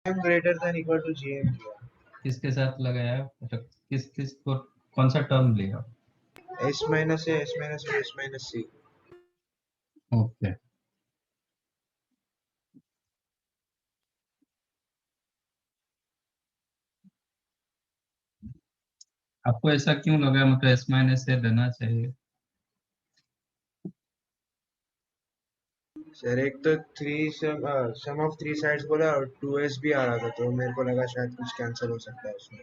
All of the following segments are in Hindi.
m greater than equal to gm किया। किसके साथ लगाया, मतलब किस किस को कौन सा टर्म लिया? s minus a, s minus b, s minus c। Okay, आपको ऐसा क्यों लगा, मतलब एस माइनस से लेना चाहिए? सर एक तो सम ऑफ थ्री साइड्स बोला और 2s भी आ रहा था, तो मेरे को लगा शायद कुछ कैंसिल हो सकता है उसमें।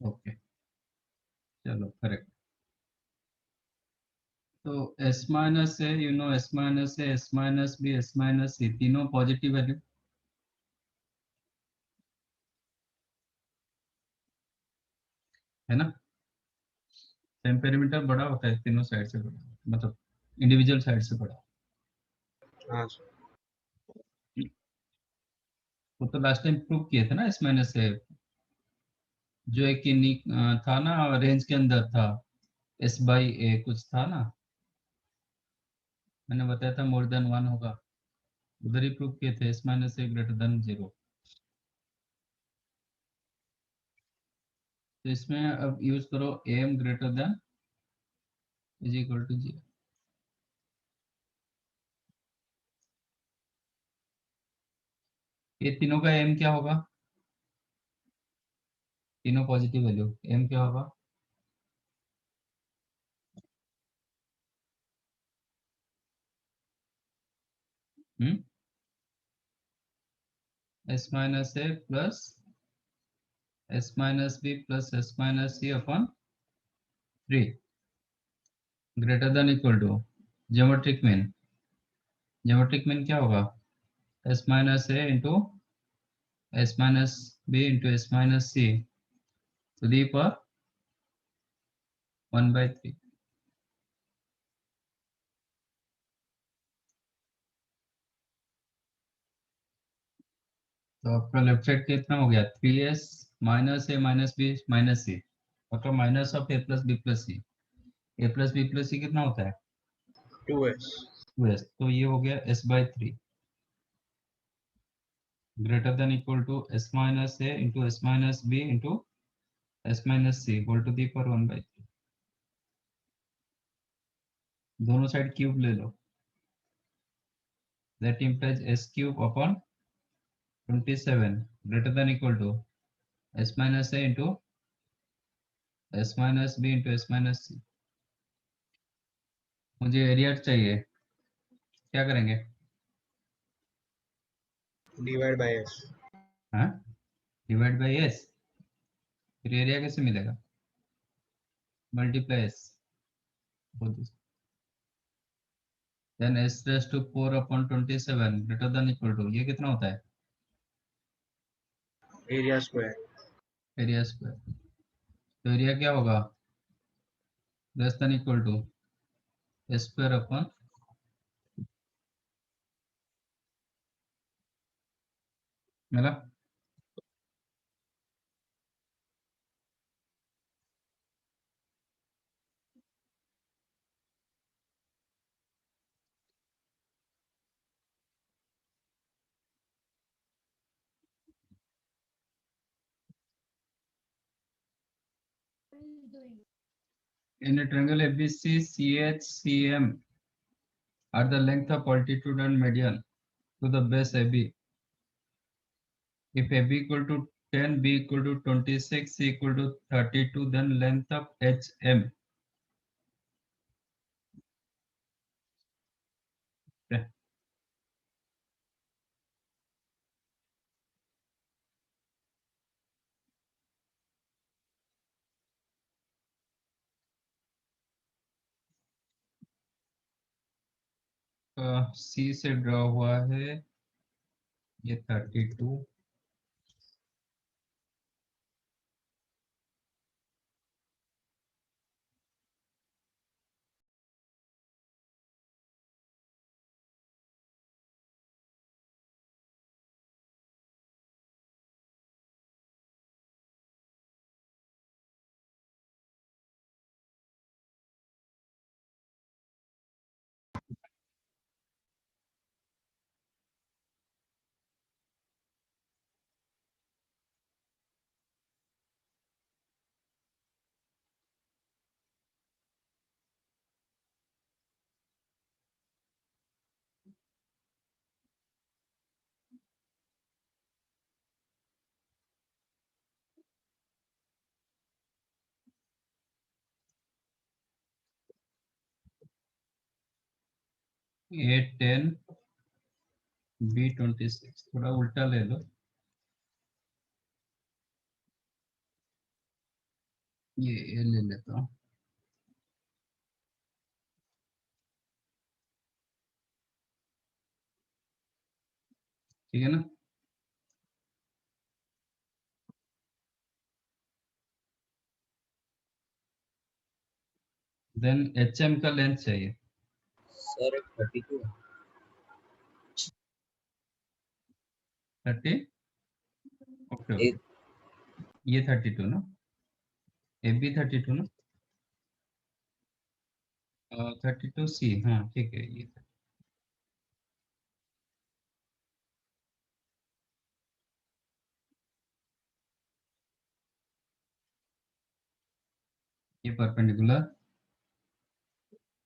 ओके, चलो करेक्ट। तो एस माइनस है, यू नो एस माइनस है, s minus b, s minus c, तीनों पॉजिटिव वैल्यू है ना। सेम पेरीमीटर बड़ा होता है, तीनों साइड से बड़ा, मतलब इंडिविजुअल साइड से बड़ा। हाँ सर। वो तो लास्ट टाइम प्रूव किए थे ना एस माइनस से, जो एक यूनिक था ना, रेंज के अंदर था, एस बाई ए कुछ था ना, मैंने बताया था मोर देन वन होगा, उधर ही प्रूव किए थे S minus A greater than zero. तो इसमें अब यूज करो M greater than is equal to zero. ये तीनों का एम क्या होगा, तीनों पॉजिटिव वैल्यू, एम क्या होगा? S minus a plus s minus b plus s minus c upon 3 greater than equal to geometric mean. Geometric mean क्या होगा? S minus a into s minus b into s minus c to the power 1/3। तो आपका लेफ्ट साइड कितना हो गया, 3s minus a minus b minus c, मतलब minus of A plus b plus c. A plus b plus c कितना होता है? 2s। 2s। तो ये हो गया s/3 greater than equal to s minus a into s minus b into s minus c whole to the power 1/3। दोनों साइड क्यूब ले लो, that implies s cube upon 27 greater than equal to s minus a into s minus b into s minus c. मुझे एरिया चाहिए, क्या करेंगे? Divide by s। हाँ, डिवाइड बाई एस, फिर एरिया कैसे मिलेगा? Multiply s, then S race to 4 upon 27 greater than equal to, ये कितना होता है? Area square. Area square. तो एरिया क्या होगा, less than equal to S square upon, मिला। In a triangle ABC, CHCM are the length of altitude and median to the base AB. If AB equal to 10, B equal to 26, C equal to 32, then length of HM. Okay. C से ड्रॉ हुआ है ये 32, A10 B26, थोड़ा उल्टा ले लो, ये ले लेता हूँ। ठीक है ना। देन HM का लेंथ चाहिए सर 32 30। ओके ओके, एक ये 32 ना, AB 32 ना, 32C, हाँ ठीक है ये परपेंडिकुलर,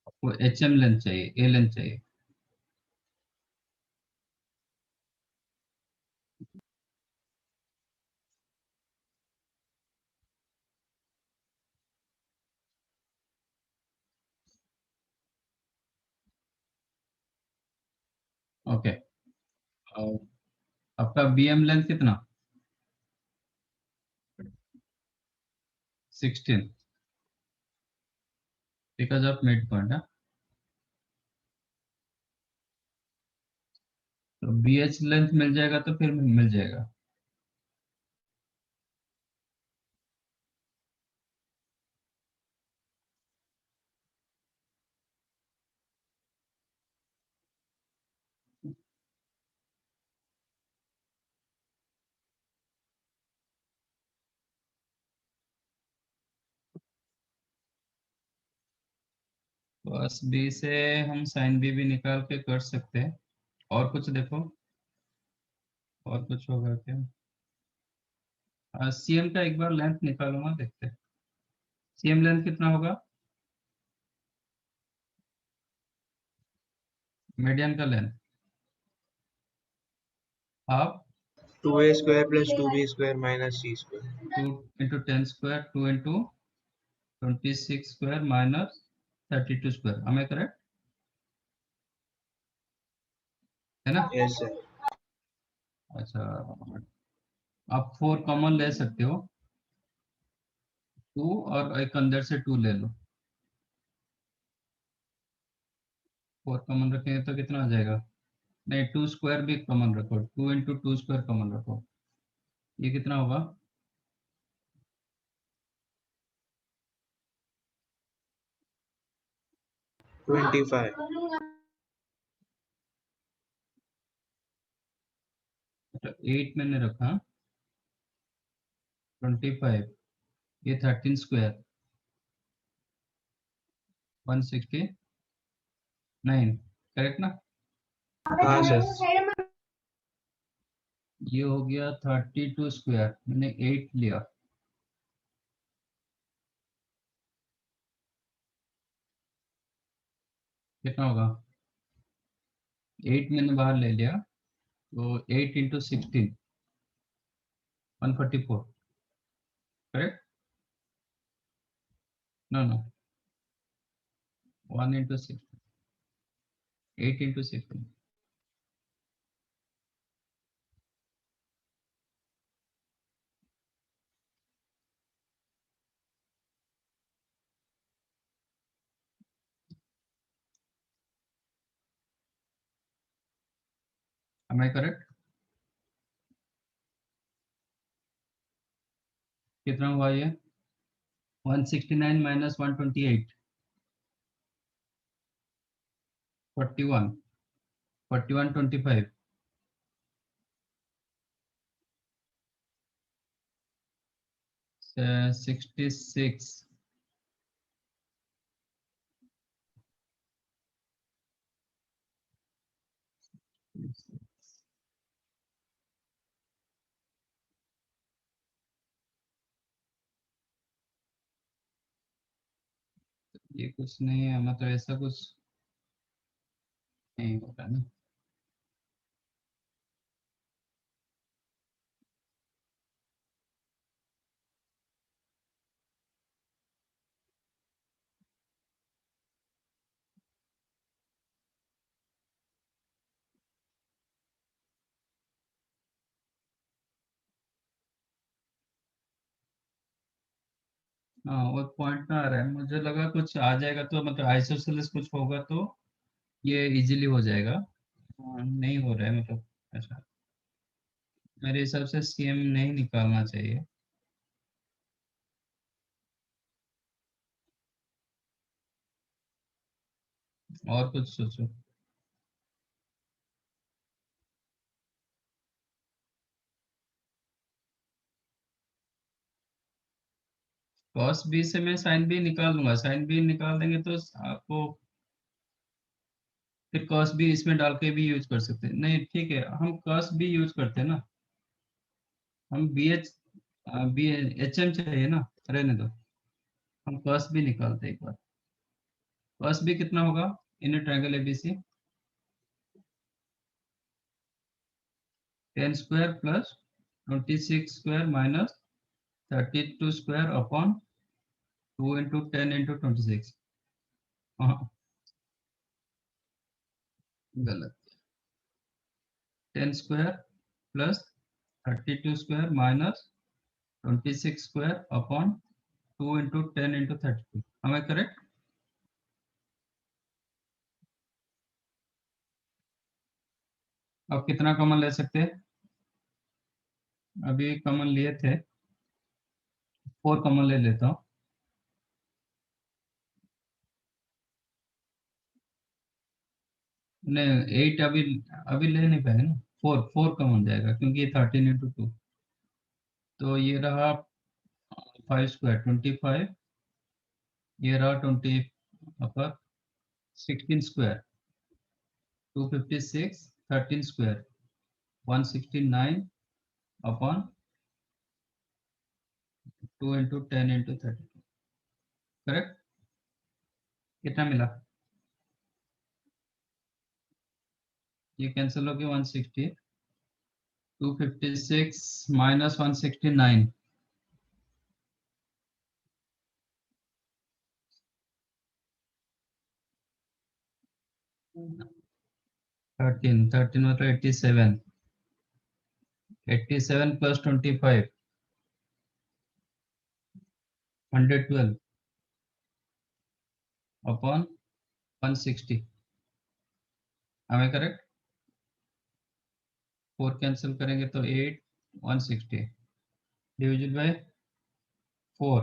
आपको HM लेंथ चाहिए, A लेंथ चाहिए। ओके, आपका BM लेंथ कितना, 16, बिकॉज ऑफ मिड पॉइंट है। तो BH लेंथ मिल जाएगा तो फिर मिल जाएगा। बस B से हम साइन B भी निकाल के कर सकते हैं। और कुछ देखो, और कुछ होगा क्या। CM का एक बार लेंथ निकालूंगा, देखते हैं CM लेंथ कितना होगा, मीडियन का length half 2a square plus 2b square minus c square. 2 into 10 square 2 into 26 square minus 32 square, हमें करेक्ट है ना। Yes sir. अच्छा, आप 4 कॉमन ले सकते हो, 2 और एक अंदर से 2 ले लो, 4 कॉमन रखेंगे तो कितना आ जाएगा, नहीं 2 स्क्वायर भी कॉमन रखो, 2 इंटू 2 स्क्वायर कॉमन रखो, ये कितना होगा, 25. 8 मैंने रखा, 25, ये 13 स्क्वायर 169, करेक्ट ना। हाँ सर. ये हो गया 32 स्क्वायर, मैंने 8 लिया, कितना होगा, 8 मैंने बाहर ले लिया, तो 8 into 16 144, correct, no no 1 into 16, 8 into 16, am I correct, कितना हुआ ये, 169 माइनस 128, 41, 41 25, 66, ये कुछ नहीं है, मतलब ऐसा कुछ नहीं होगा ना। हाँ वो पॉइंट ना आ रहा है, मुझे लगा कुछ आ जाएगा तो मतलब आइसोसेलेस कुछ होगा तो ये इजीली हो जाएगा। नहीं हो रहा है मतलब ऐसा। मेरे हिसाब से सीएम नहीं निकालना चाहिए। और कुछ सोचो। कॉस बी से मैं साइन बी निकाल दूंगा, साइन बी निकाल देंगे तो आपको फिर कॉस बी इसमें डाल के भी यूज कर सकते हैं। नहीं ठीक है, हम कॉस बी यूज करते हैं ना। हम B H B H M चाहिए ना, रहने दो। हम कॉस बी निकालते हैं एक बार। कॉस बी कितना होगा in triangle ABC? 10 square plus 26 square minus 32 square upon 2 into 10 into 26। हाँ गलत। 10 square plus 32 square minus 26 square upon 2 into 10 into 32। हमें करेक्ट? अब कितना कॉमन ले सकते हैं? अभी कॉमन लिए थे, 4 कॉमन ले लेता हूँ। नहीं 8 अभी अभी ले नहीं पाएंगे ना। 4 कॉमन जाएगा क्योंकि ये 13 इंटू 2। तो ये रहा 5 स्क्वायर 25, ये रहा 20 अपर 16 square 256, 13 square 169 upon 2 into 10 into 32। Correct? कितना मिला? ये कैंसिल हो गया 160, 256 माइनस 169, 13 मतलब 87, 87 प्लस 25 112 अपॉन 160। हमें करेक्ट? 4 कैंसिल करेंगे तो 8, 160 डिविजन बाय 4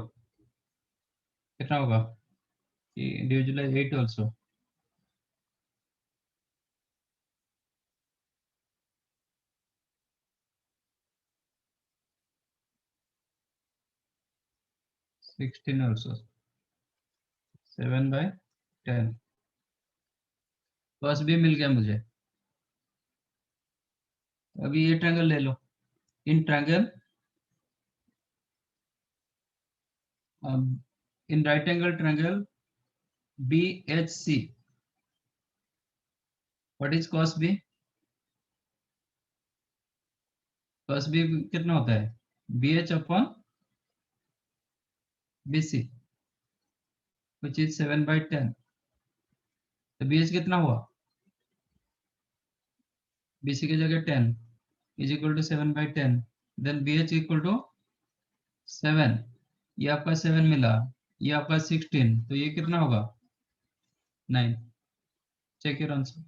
कितना होगा? Division by 8 also. 16 also. 7 by 10। बस भी मिल गया मुझे। अभी ये ट्रायंगल ले लो। In triangle in right angle triangle BHC, what is cos B? cos B कितना होता है? BH upon BC which is 7 by 10। तो BH कितना हुआ? BC की जगह 10 is equal to 7 by 10, then BH equal to 7। ये आपका 7 मिला, ये आपका 16, तो ये कितना होगा? 9। Check your answer.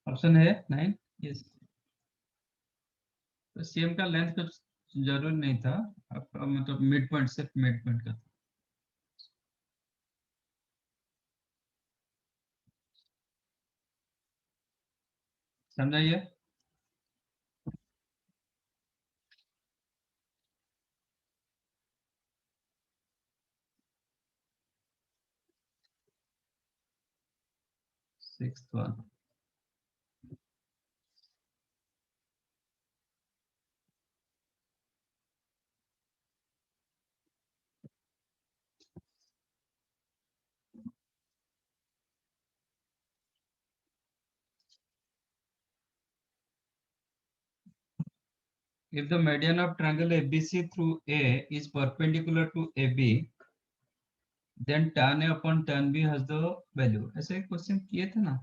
ऑप्शन है 9। यस। तो सेम का लेंथ कुछ जरूर नहीं था, आपका मतलब मिड पॉइंट, सिर्फ मिड पॉइंट का था। समझाइए। Sixth one. If the median of triangle ABC through A is perpendicular to AB, then tan A upon tan B has the value। ऐसे क्वेश्चन किए थे ना?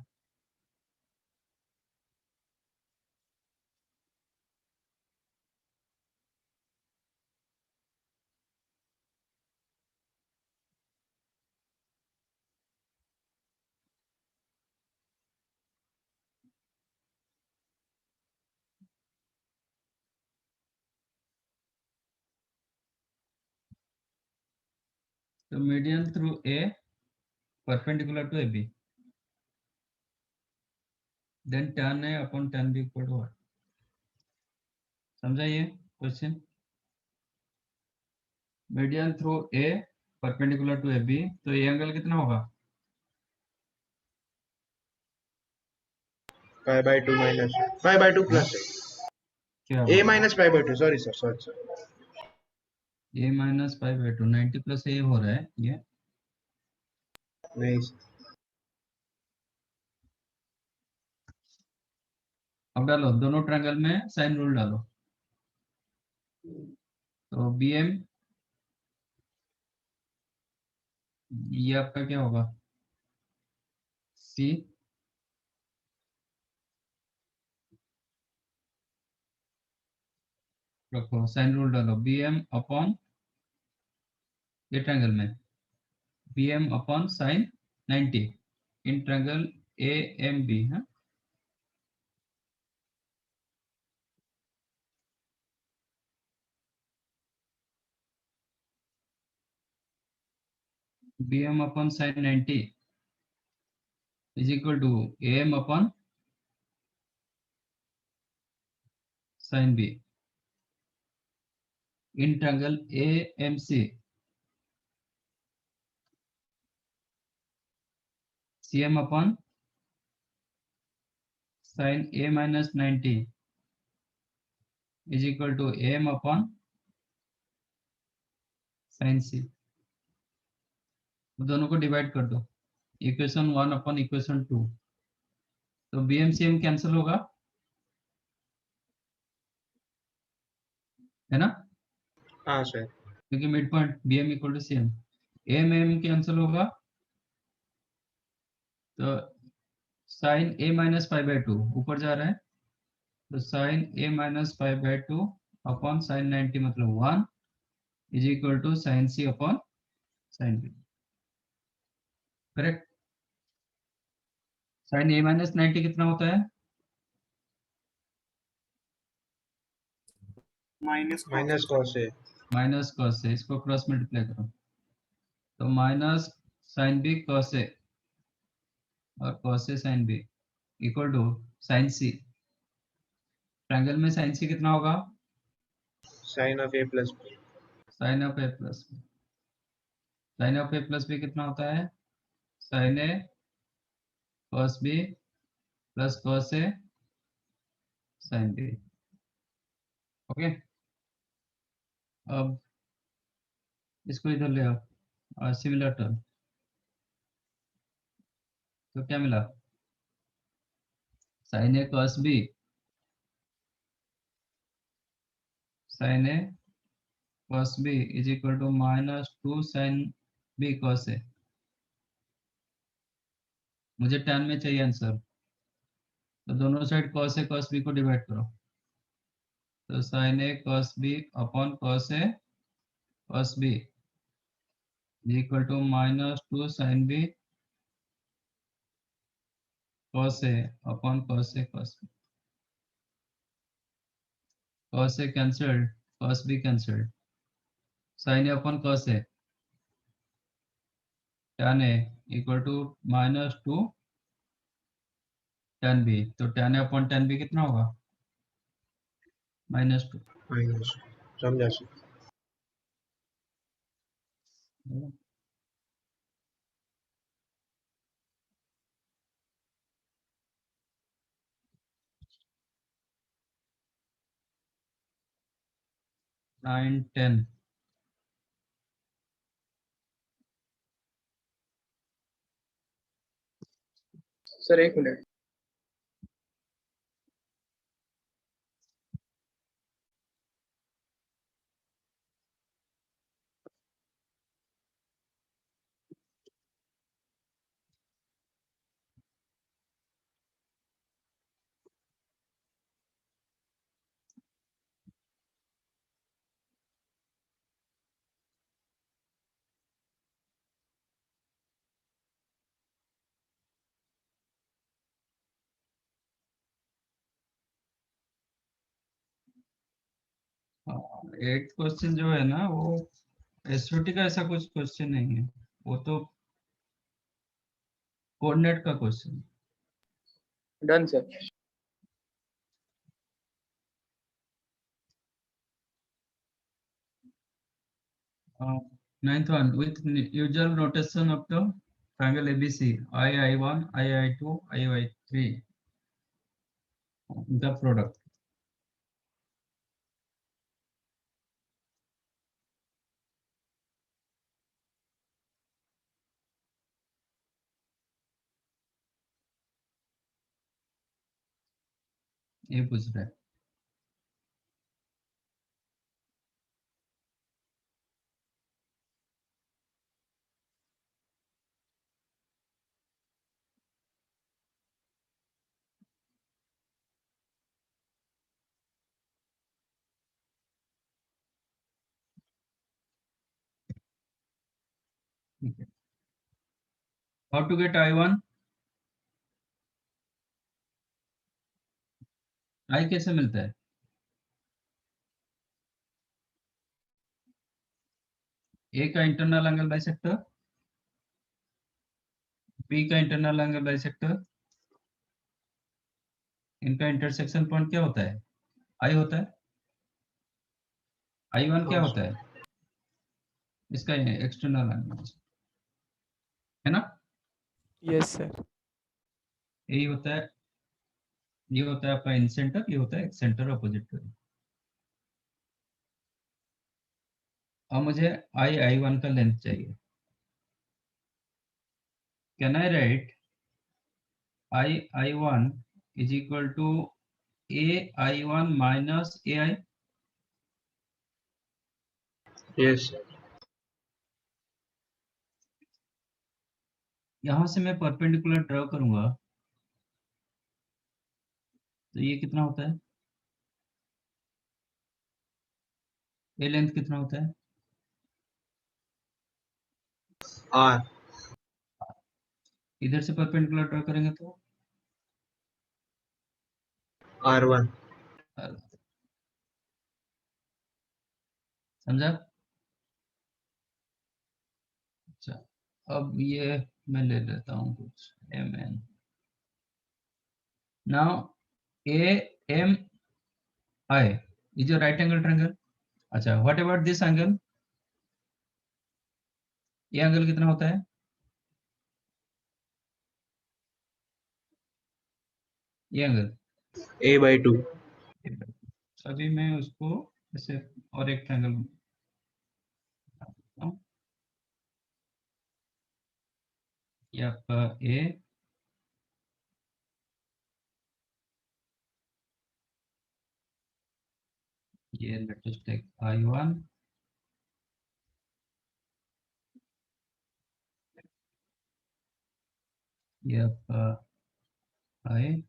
तो median through A perpendicular to A B, then tan A upon tan B equal to, समझा ये question? Median through A perpendicular to A B, तो ये एंगल कितना होगा? Pi bye 2 minus pi by 2 plus क्या A minus pi by 2, sorry sir, sorry. A minus pi by 2, 90 plus A हो रहा है ये। नहीं, अब डालो दोनों ट्रायंगल में साइन रूल डालो। तो बी एम, ये आपका क्या होगा? सी, रखो साइन रूल डालो, बी एम अपॉन ये ट्रायंगल में B M upon sine 90 in triangle A M B है। B M upon sine 90 is equal to A M upon sine B in triangle A M C, C M upon sine A minus 90 is equal to A M upon sine C. दोनों को डिवाइड कर दो, इक्वेशन 1 अपॉन इक्वेशन 2, तो B M C M cancel होगा, है ना? हाँ सर। क्योंकि mid point B M equal to C M, M M cancel होगा, तो sign A minus pi by 2 ऊपर जा रहा है, तो sign A minus pi by 2 upon sine 90 मतलब 1 is equal to sine C upon sine B, correct? Sine A minus 90 कितना होता है? Minus cos A. Minus cos से, इसको क्रॉस मल्टीप्लाई करो, तो minus sine B cos A और cos A sine B equal to sine C. Triangle में साइन सी कितना होगा? Sine of A plus B. Sine of A plus B, sine of A plus B कितना होता है? Sine A cos B plus cos A sine B. Okay, अब इसको इधर ले आओ, सिमिलर टर्म, तो क्या मिला? Sine A cos B, sine A cos B is equal to -2 sine B cos A. मुझे tan में चाहिए आंसर, तो दोनों side cos A cos B को डिवाइड करो, तो sign A cos B upon cos A cos B is equal to -2 sine B cos A upon cos A cos B. Cos A cancelled, cos B cancelled, sine A upon cos A, tan A equal to -2 tan B, तो tan A upon tan B कितना होगा? -2। माइनस, समझा सर। 9 10 सर एक मिनट। एट क्वेश्चन जो है ना वो एसओटी का ऐसा कुछ क्वेश्चन नहीं है, वो तो कोऑर्डिनेट का question. Done sir. Ninth one, with usual notation of the triangle ABC, I1, II2, II3, the product. ये पूछ रहा है। ठीक है। How to get I1? I कैसे मिलता है? A का इंटरनल एंगल बाइसेक्टर, B का इंटरनल एंगल बाइसेक्टर, इनका इंटरसेक्शन पॉइंट क्या होता है? I होता है। I1 क्या होता है? इसका एक्सटर्नल एंगल है ना, यस सर। यही होता है। ये होता है आपका इन सेंटर, ये होता है सेंटर अपोजिट करें। अब मुझे I1 का लेंथ चाहिए। Can I right I1 is equal to AI1 minus AI? Yes यहां से मैं परपेंडिकुलर ड्रॉ करूंगा तो ये कितना होता है? ये लेंथ कितना होता है? आर इधर से परपेंडिकुलर ड्रॉ करेंगे तो R1 समझा? अच्छा, अब ये मैं ले लेता हूँ कुछ MN। Now AMI is a right angle triangle। अच्छा, व्हाट अबाउट दिस एंगल? ये एंगल कितना होता है? ये एंगल A/2 अभी मैं उसको ऐसे और एक ट्रायंगल, ये आपका A, ये लेटेस्ट टेक I1, ये आपका I,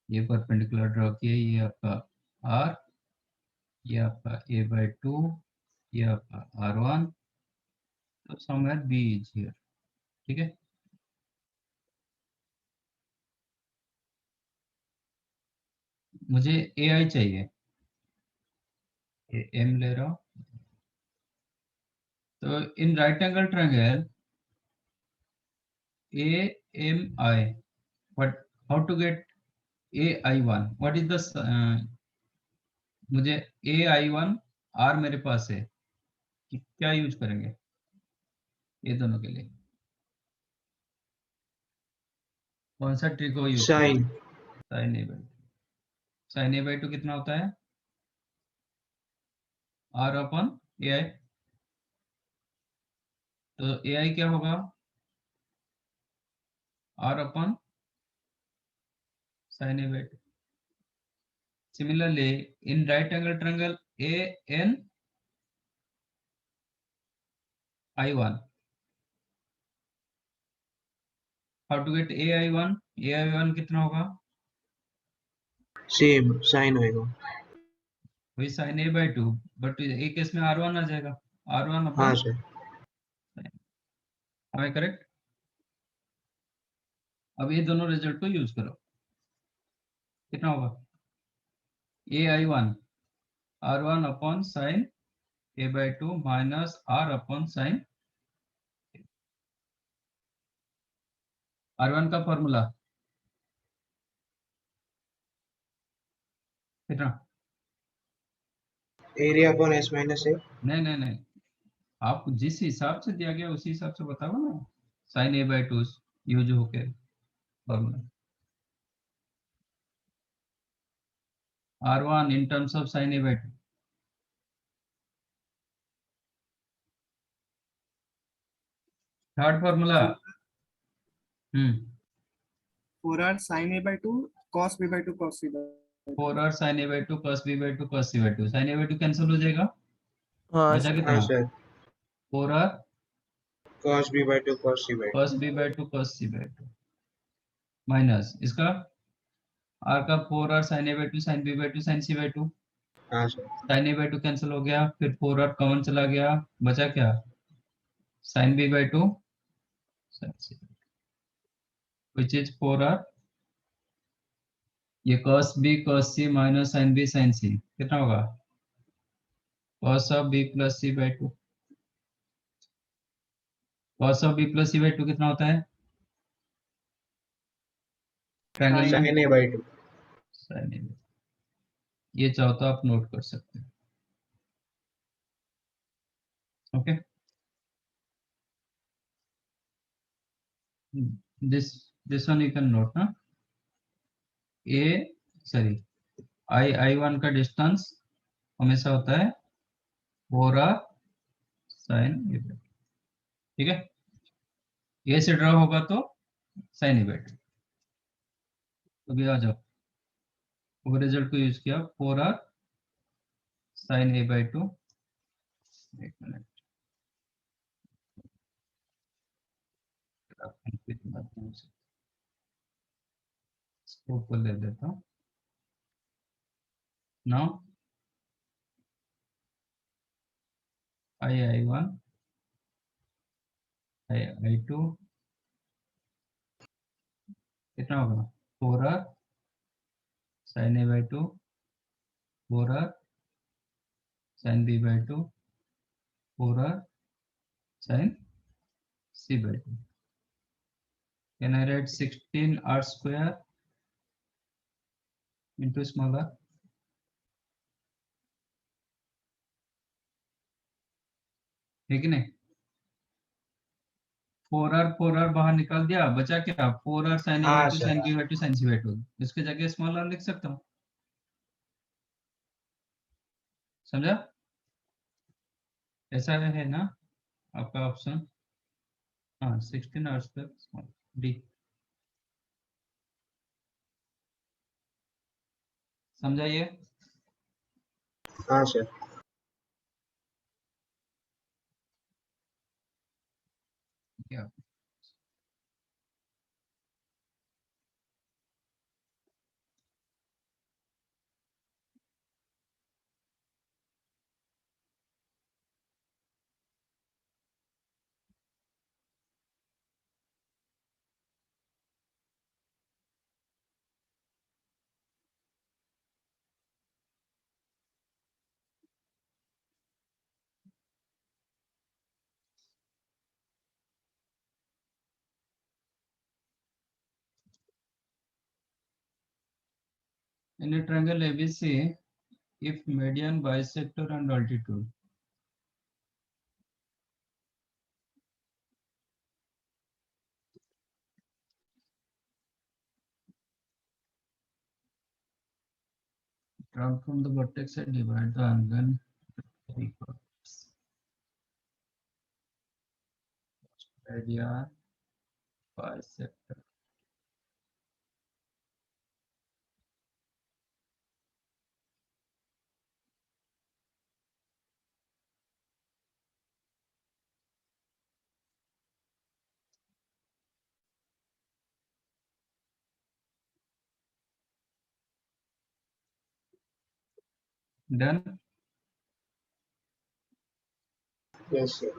ये परपेंडिकुलर ड्रॉ किया, ये आपका R, ये आपका A/2, ये आपका R1, तो समवेयर B इज हियर। ठीक है, मुझे AI चाहिए, M ले रहा हूँ। तो इन right angle triangle AMI, what, how to get AI1, what is the मुझे AI1 R मेरे पास है कि क्या यूज करेंगे ये दोनों के लिए? कौन सा ट्रिक को यूज साइन करेंगे? साइन ए बाई टू कितना होता है? R/AI। तो AI क्या होगा? R/sin A/2। Similarly, in right angle triangle ANI1, how to get AI1? AI1 कितना होगा? सेम साइन होएगा। वही sin A/2, बट एक केस में R1 आ जाएगा, R1 हाँ अपन सर हमें करेक्ट। अब ये दोनों रिजल्ट को यूज करो, कितना होगा? AI1 R1 upon sin a by 2 minus R upon sin R1 का फॉर्मूला कितना? एरिया अपॉन एस माइनस ए। नहीं नहीं नहीं, आप जिस हिसाब से दिया गया उसी हिसाब से बताओ ना। sin a by 2 यूज होके formula R1 in terms of sin a by 2। Third formula. 4r sin a by 2 cos b by 2 cos c by 2। 4r sin a by 2 cos b by 2 cos c by 2, sin a by 2 cancel हो जाएगा, हाँ बचा सर। हाँ कितना? Sir, 4r cos b by 2 cos c by 2। cos b by 2 cos c by 2 minus इसका r का 4r sin a by 2 sin b by 2 sin c by 2, हाँ sir, sin a by 2 cancel हो गया, फिर 4r कॉमन चला गया, बचा क्या? sin b by 2 sin c which is 4r, ये cos b cos c minus sin b sin c कितना होगा? cos of b plus c by 2। cos of b plus c by 2 कितना होता है ट्रायंगल में? sin a by 2। sin a। ये चाहो तो आप नोट कर सकते हैं। Okay, this one you can note ना। a सॉरी I1 का डिस्टेंस हमेशा होता है 4r sin a by 2, ठीक है। a से ड्रॉ होगा तो sin a by 2। अभी आ जाओ, वो रिजल्ट को यूज किया 4r sin a by 2। एक मिनट, इसको ऊपर ले लेता हूँ। नाउ I1 I2 कितना होगा 4r sin a by 2 4r sin b by 2 4r sin c by 2। Can I write 16r square into small r? है कि नहीं? 4r बाहर निकाल दिया, बचा क्या? 4r sin a by हाँ 2 sir, sin b by 2 sin c by 2, इसके जगह स्मॉल r लिख सकता हूँ, समझा? ऐसा है ना आपका ऑप्शन? हाँ 16r square small d, समझा ये? हाँ सर। क्या in a triangle ABC, if median, bisector and altitude, drawn from the vertex and divide the angle equals median, bisector, done। Yes sir.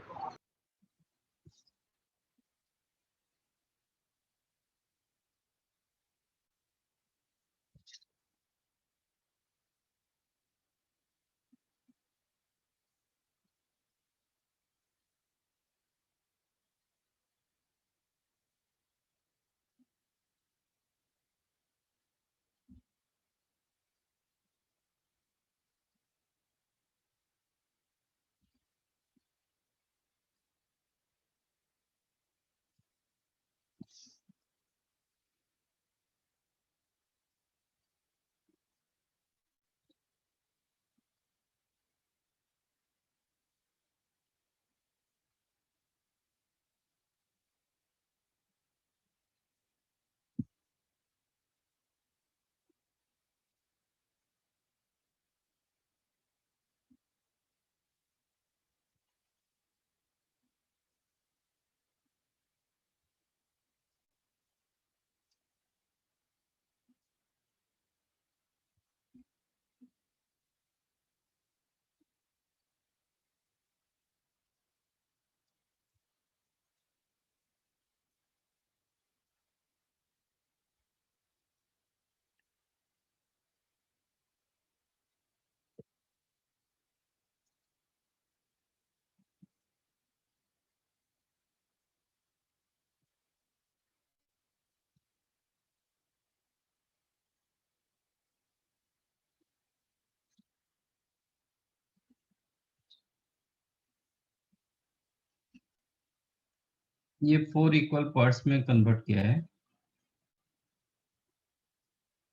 ये 4 इक्वल पार्ट्स में कन्वर्ट किया है।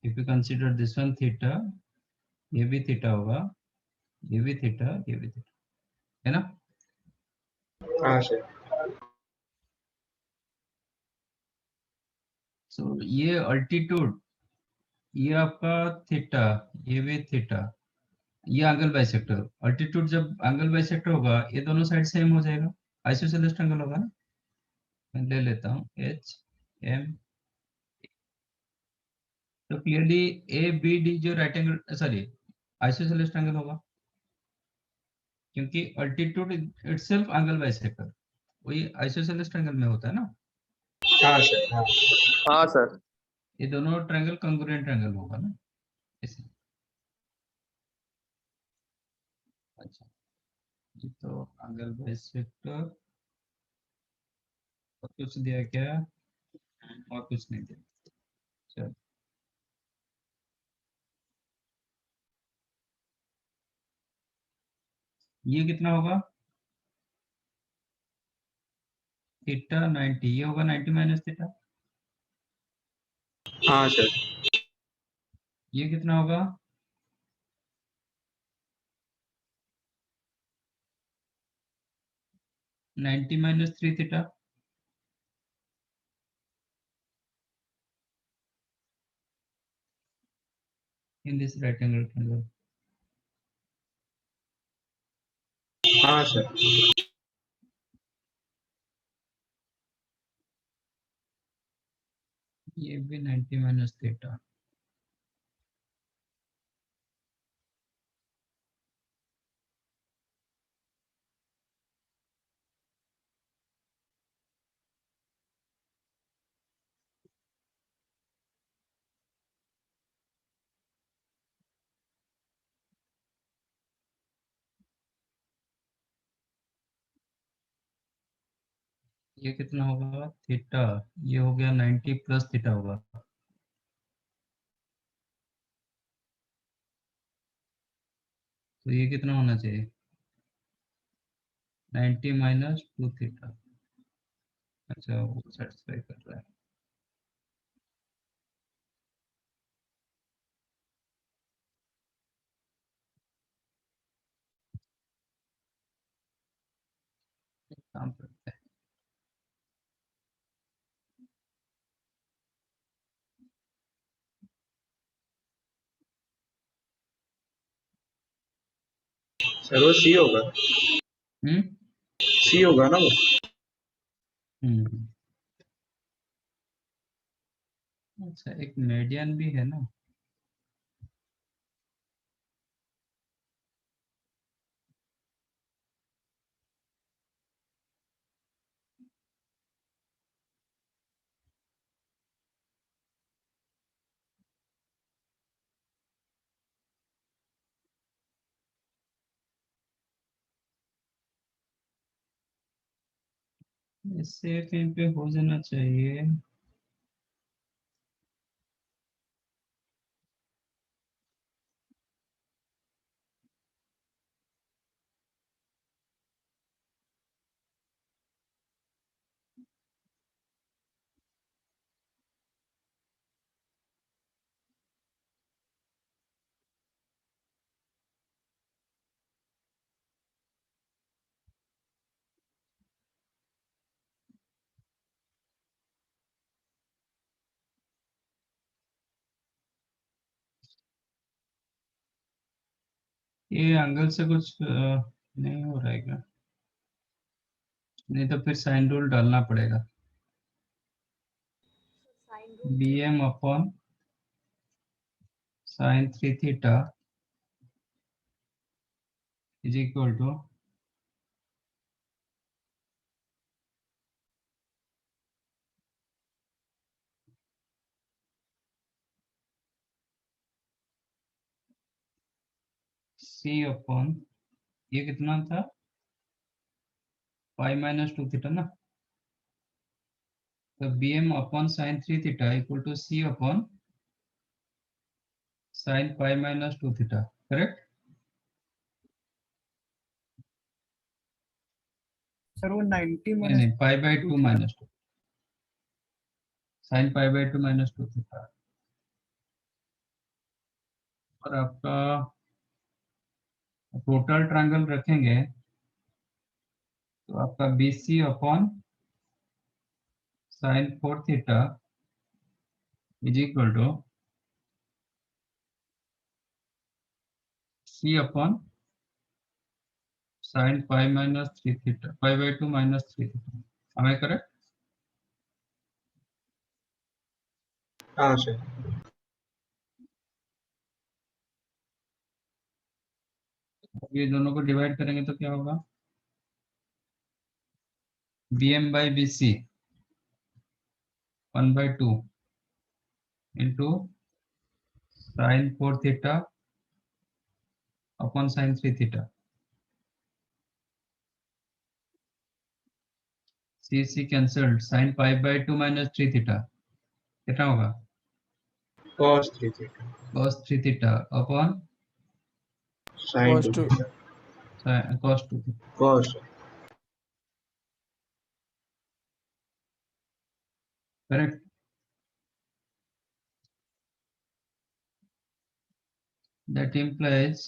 If you consider this one theta, ये भी थीटा होगा, ये भी थीटा, ये भी थीटा, है ना। हाँ सर। सो ये अल्टीट्यूड, ये आपका थीटा, ये भी थीटा, ये एंगल बाइसेक्टर। अल्टीट्यूड जब एंगल बाइसेक्टर होगा, ये दोनों साइड सेम हो जाएगा, आइसोसेलेस ट्रायंगल होगा ना। मैं ले लेता हूँ एच एम। तो क्लियरली ए बी डी जो right angle, sorry, isosceles triangle होगा, क्योंकि अल्टीट्यूड इटसेल्फ एंगल बाइसेक्टर वही आइसोसेलेस ट्रायंगल में होता है ना। हाँ सर। हाँ हाँ सर। ये दोनों ट्रायंगल कंग्रुएंट ट्रायंगल होगा ना, इसलिए। अच्छा, ये तो एंगल बाइसेक्टर। और कुछ दिया क्या, और कुछ नहीं दिया। चलो, ये कितना होगा, थीटा 90, ये होगा 90 माइनस थीटा। हाँ सर। ये कितना होगा, 90 minus 3 theta. In this right angle triangle. हाँ सर। ये भी 90 माइनस थीटा। ये कितना होगा थीटा, ये हो गया 90 प्लस थीटा होगा। तो ये कितना होना चाहिए, 90 माइनस 2 थीटा। अच्छा, वो सेटिस्फाई कर रहा है। एक काम करते हैं, सर वो सी होगा। हम्म सी होगा ना वो। हम्म। अच्छा, एक मीडियन भी है ना। इससे कहीं पे हो जाना चाहिए। ये एंगल से कुछ नहीं हो रहा है क्या, नहीं तो फिर साइन रूल डालना पड़ेगा। B M upon sine 3 theta is equal to C upon, ये कितना था, पाई माइनस 2 थीटा ना। तो B M upon sine 3 theta equal to C upon sine pi minus 2 theta, correct. Sir वो 90 नहीं माइनस नहीं, pi by 2 2 minus 2, sine pi by 2 minus 2 theta. और आपका टोटल ट्रायंगल रखेंगे तो आपका BC upon sine 4 theta is equal to C upon sine pi minus 3 theta, pi by 2 minus 3 theta. am I correct? हाँ सर। अब ये दोनों को डिवाइड करेंगे तो क्या होगा? BM by BC 1/2 into sine 4 theta upon sine 3 theta. C cancelled, sign pi by 2 minus 3 theta कितना होगा? cos 3 थीटा cos 3 थीटा upon sin 2 cos 2 theta cos 2 theta. cos। Correct. That implies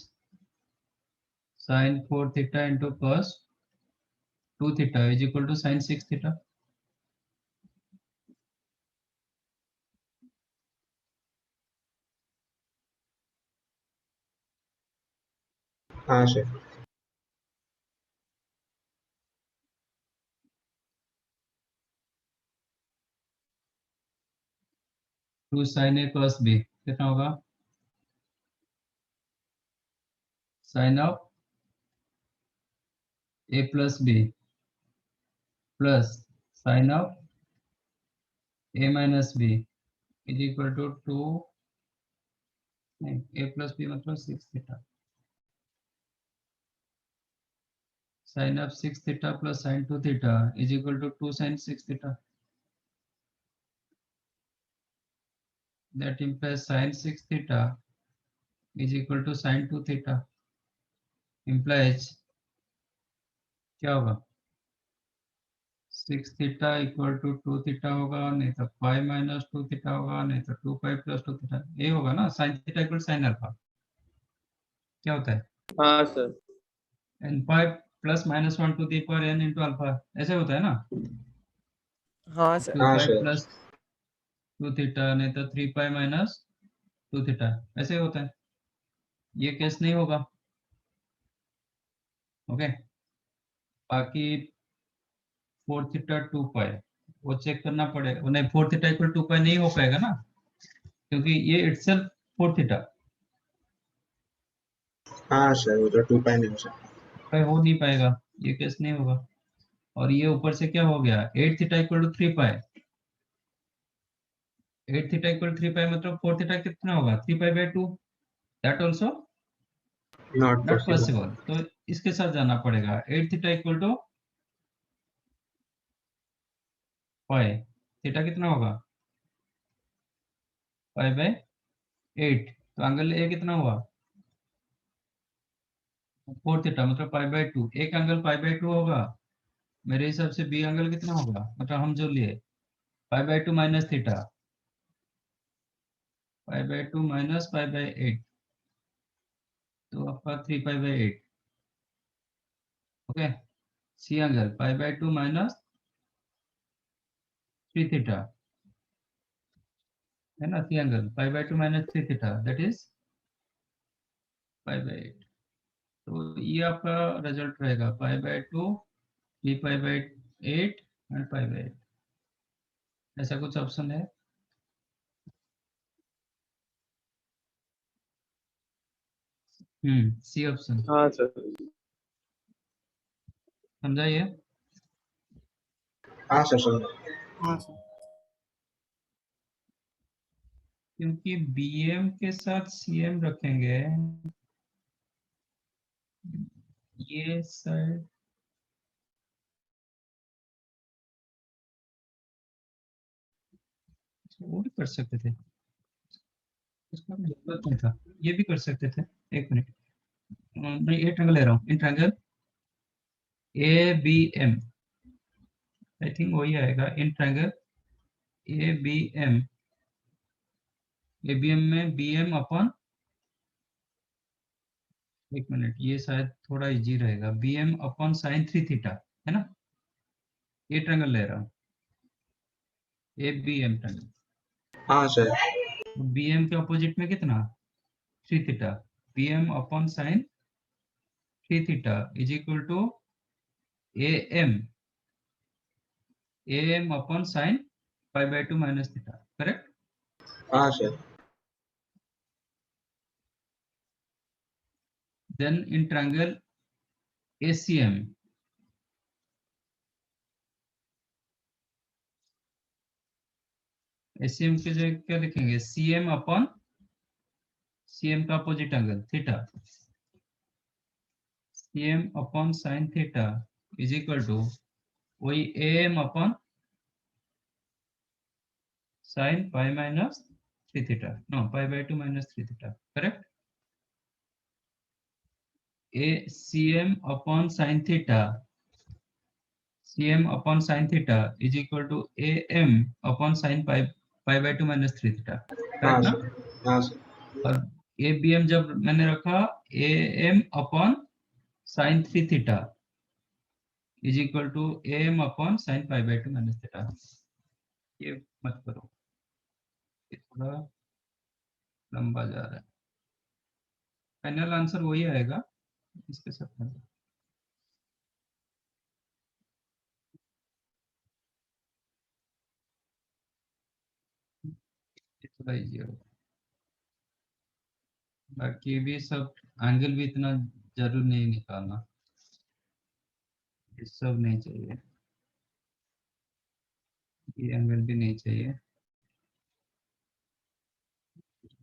sin 4 theta into cos 2 theta is equal to sin 6 theta. हाँ sir. 2 sin A cos B कितना होगा? sin of A plus B plus sin of A minus B is equal to 2, नहीं, A plus B मतलब 6 theta. Sin of 6 theta plus sin 2 theta is equal to 2 sin 6 theta. That implies sin 6 theta is equal to sin 2 theta. Implies क्या होगा? 6 थीटा इक्वल टू 2 थीटा होगा, नहीं तो पाई माइनस 2 थीटा होगा, नहीं तो 2 पाई प्लस 2 थीटा। ये होगा ना, sine theta equal sine alpha. क्या होता है? हाँ sir n pi plus minus 1 to the power n into alpha, ऐसे होता है ना। हाँ 2 सर हाँ पाई सर। प्लस 2 थीटा, नहीं तो 3 पाई माइनस 2 थीटा, ऐसे होता है। ये केस नहीं होगा। ओके, बाकी 4 थीटा 2 पाई वो चेक करना पड़ेगा। नहीं, 4 थीटा इक्वल 2 पाई नहीं हो पाएगा ना, क्योंकि ये इटसेल्फ 4 थीटा हाँ सर, वो तो 2 पाई नहीं हो सकता। पाई हो नहीं पाएगा, ये केस नहीं होगा। और ये ऊपर से क्या हो गया? 8 theta equal to 3 pi, 8 theta equal 3 pi मतलब 4 थीटा कितना होगा? 3 pi bye 2। That also not not possible. Possible, तो इसके साथ जाना पड़ेगा। 8 theta equal to pi, theta कितना होगा? पाई बाय 8, तो एंगल ए कितना हुआ? 4 थीटा मतलब पाई बाय 2। एक एंगल पाई बाय 2 होगा, मेरे हिसाब से बी एंगल कितना होगा? मतलब हम जो लिए pi bye 2 minus theta, pi bye 2 minus pi by 8, तो आपका 3 pi by 8। Okay, C angle pi bye 2 minus 3 theta है ना, C angle pi bye 2 minus 3 theta that is pi by 8। तो ये आपका रिजल्ट रहेगा pi bye 2, 3 pi by 8 and pi by 8। ऐसा कुछ ऑप्शन है? सी ऑप्शन हाँ सर समझाइए। हाँ सर सर। हाँ सर। क्योंकि बीएम के साथ सीएम रखेंगे, ये साइड वो भी कर सकते थे, इसका जरूरत नहीं था, ये भी कर सकते थे। एक मिनट, मैं ये ट्रायंगल ले रहा हूँ, in triangle A B M I think वही आएगा in triangle A B M में बी एम अपॉन, एक मिनट, ये शायद थोड़ा इजी रहेगा, B M upon sine 3 theta, है ना? ये ट्रायंगल ले रहा हूँ, ए बी एम ट्रायंगल। हाँ सर। बी एम के अपोजिट में कितना, 3 theta, B M upon sine 3 theta is equal to A M upon sine pi bye 2 minus theta, correct? हाँ सर। Then in triangle ACM, ACM की जगह क्या लिखेंगे, CM अपॉन, CM का opposite angle theta, CM upon sine theta is equal to वही AM upon sine pi minus 3 theta, no pi bye 2 minus 3 theta, correct? ACM upon sine theta, CM upon sine theta is equal to AM upon sine pi pi bye 2 minus 3 theta, हाँ करेक्ट ना? सर। हाँ सर। और ABM जब मैंने रखा AM upon sine 3 theta is equal to AM upon sine pi bye 2 minus theta. ये मत करो, ये थोड़ा लंबा जा रहा है, फाइनल आंसर वही आएगा इसके साथ में। ये थोड़ा इजी होगा, बाकी भी सब एंगल भी इतना जरूर नहीं निकालना, ये सब नहीं चाहिए, ये एंगल भी नहीं चाहिए,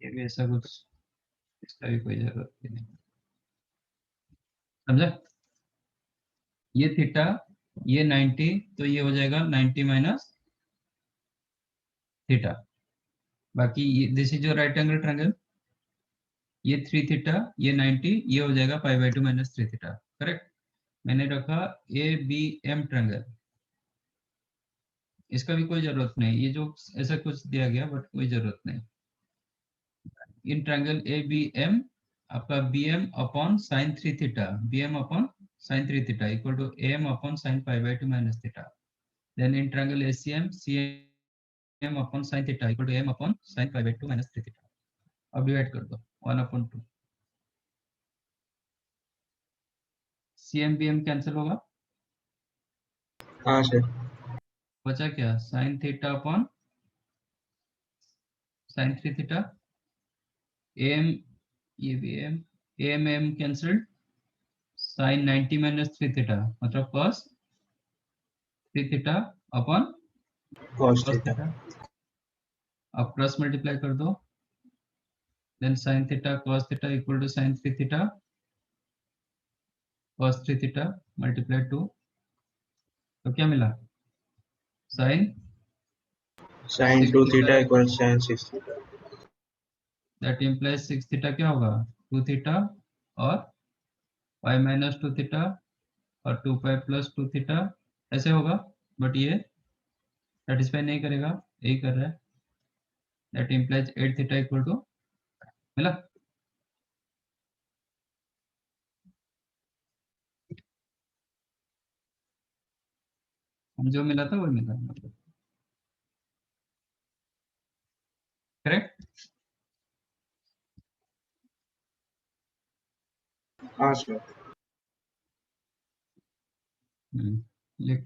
ये भी ऐसा कुछ, इसका भी कोई जरूरत भी नहीं, समझा? ये थीटा, ये 90, तो ये हो जाएगा 90 माइनस थीटा, बाकी ये this is your right angle triangle, ये 3 थीटा, ये 90, ये हो जाएगा pi by 2 minus 3 theta, correct? मैंने रखा ए बी एम ट्रायंगल, इसका भी कोई जरूरत नहीं, ये जो ऐसा कुछ दिया गया बट कोई जरूरत नहीं। In triangle A B M आपका B M upon sine 3 theta, B M upon sine 3 theta equal to M upon sine pi bye 2 minus theta. Then in triangle ACM C M upon sine theta equal to M upon sine pi bye 2 minus 3 theta. अब डिवाइड कर दो 1/2, C M B M cancel होगा, हाँ सर। बचा क्या, sine theta upon sine 3 theta, M, ये भी M M cancelled, sine 90 minus 3 theta मतलब cos 3 थीटा upon cos cos theta. Theta, अब क्रॉस मल्टीप्लाई कर दो, then sin theta cos theta equal to sin 3 theta cos 3 theta multiply 2, तो क्या मिला, sin sine 6 2 theta, theta equal sine 6 theta. That implies 6 theta क्या होगा, 2 थीटा और पाई माइनस 2 थीटा और 2 पाई प्लस 2 थीटा ऐसे होगा, बट ये सेटिस्फाई नहीं करेगा, यही कर रहा है, that implies 8 theta equal to, मिला? हम जो मिला था वही मिला, मतलब करेक्ट। हाँ सर। लिख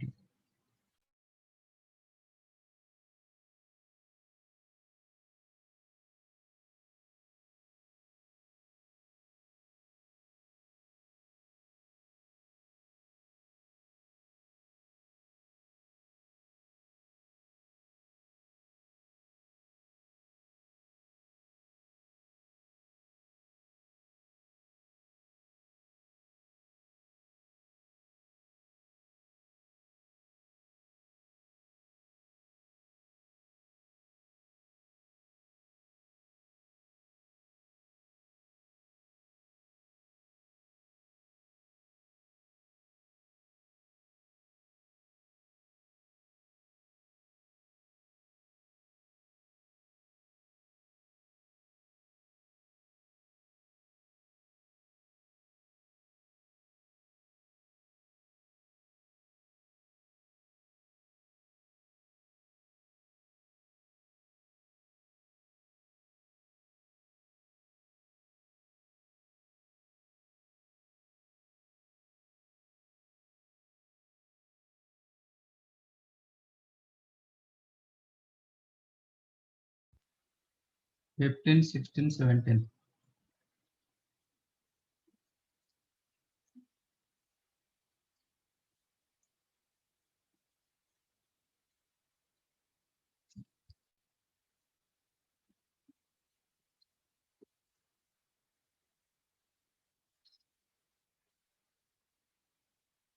15, 16, 17.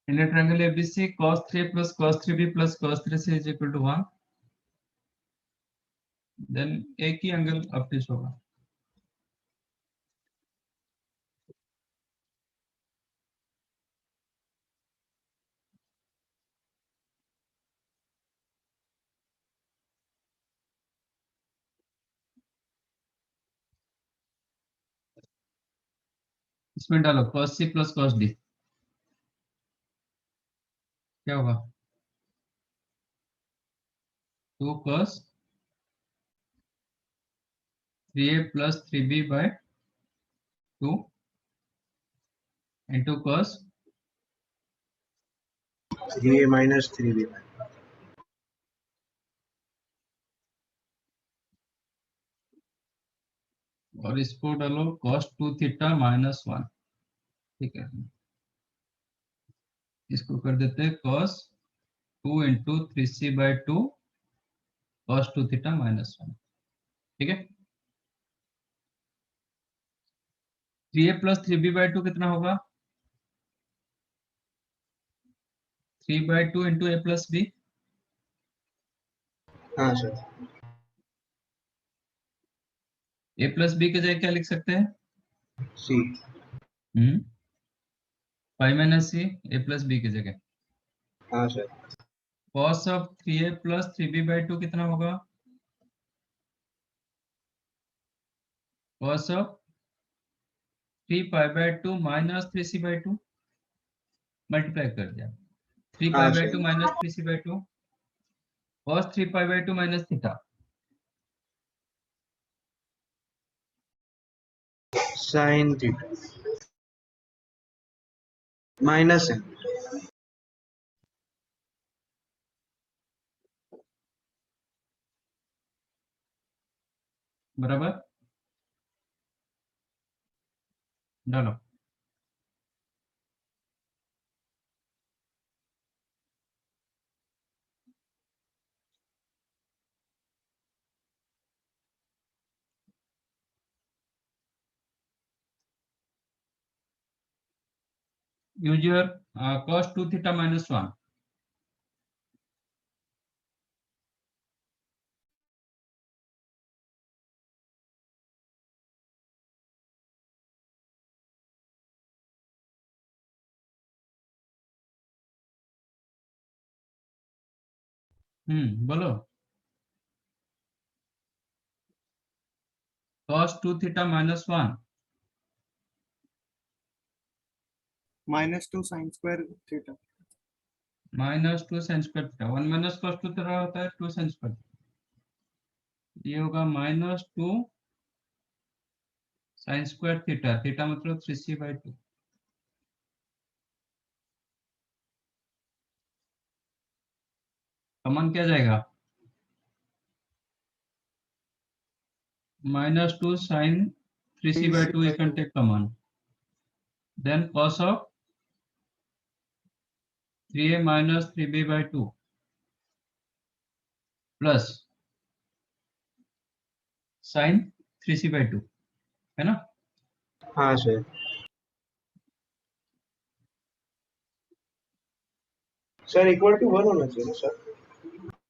In a triangle ABC, cos 3 plus cos 3b plus cos 3c is equal to 1. Then एक ही एंगल ऑब्ट्यूज होगा. इसमें डालो cos c plus cos d. क्या होगा? 2 cos 3a plus 3b by 2 into cos 3a minus 3b. और इसको डालो cos 2 थीटा minus 1. ठीक है, इसको कर देते हैं cos 2 into 3c by 2 cos 2 theta minus 1. ठीक है, 3a plus 3b by 2 कितना होगा? 3 by 2 into a plus b. हाँ सर. a plus b के जगह क्या लिख सकते हैं? c. 5 minus c a plus b की जगह. हाँ sir. cos of 3a plus 3b by 2 कितना होगा? cos of 3 pi by 2 minus 3c by 2 multiply कर दिया. 3 pi हाँ by sir. 2 minus 3c by 2 cos 3 pi by 2 minus theta. sin theta minus n. बराबर डालो. use your cos 2 theta minus 1. बोलो. cos 2 theta minus 1 minus 2 sin square theta. minus 2 sin square theta. 1 minus cos 2 theta होता है 2 sin square. ये होगा minus 2 sin square theta. theta मतलब 3c by 2. कॉमन क्या जाएगा? minus 2 sin 3c by 2 you can take common. Then cos of 3a minus 3b by 2 plus sin 3c by 2 है ना? हाँ सर. सर इक्वल टू 1 होना चाहिए ना सर.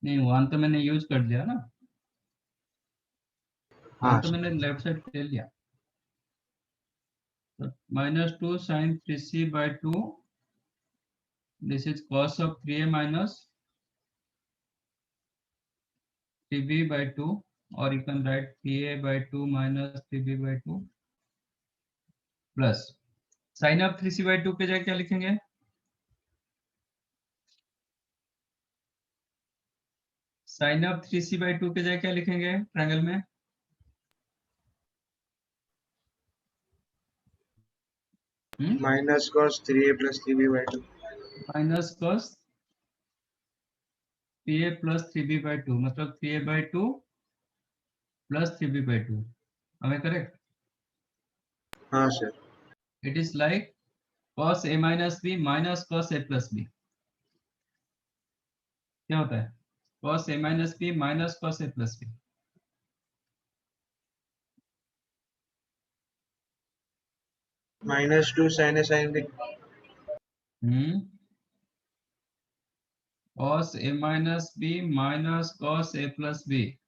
नहीं 1 तो मैंने यूज कर दिया ना. हाँ 1 तो मैंने लेफ्ट साइड ले लिया. तो minus 2 sin 3c by 2 this is cos of 3a minus 3b by 2 or you can write 3a by 2 minus 3b by 2 plus sin of 3c by 2 के जगह क्या लिखेंगे? sin of 3c by 2 के जगह क्या लिखेंगे ट्रायंगल में? minus cos 3a plus 3b by 2. minus cos 3a plus 3b by 2 मतलब 3a by 2 plus 3b by 2 Am I correct? हाँ sir. It is like cos a minus b minus cos a plus b. क्या होता है? Cos a minus b minus cos a plus b. -2 sin A sin B. Cos a minus b minus cos a plus b.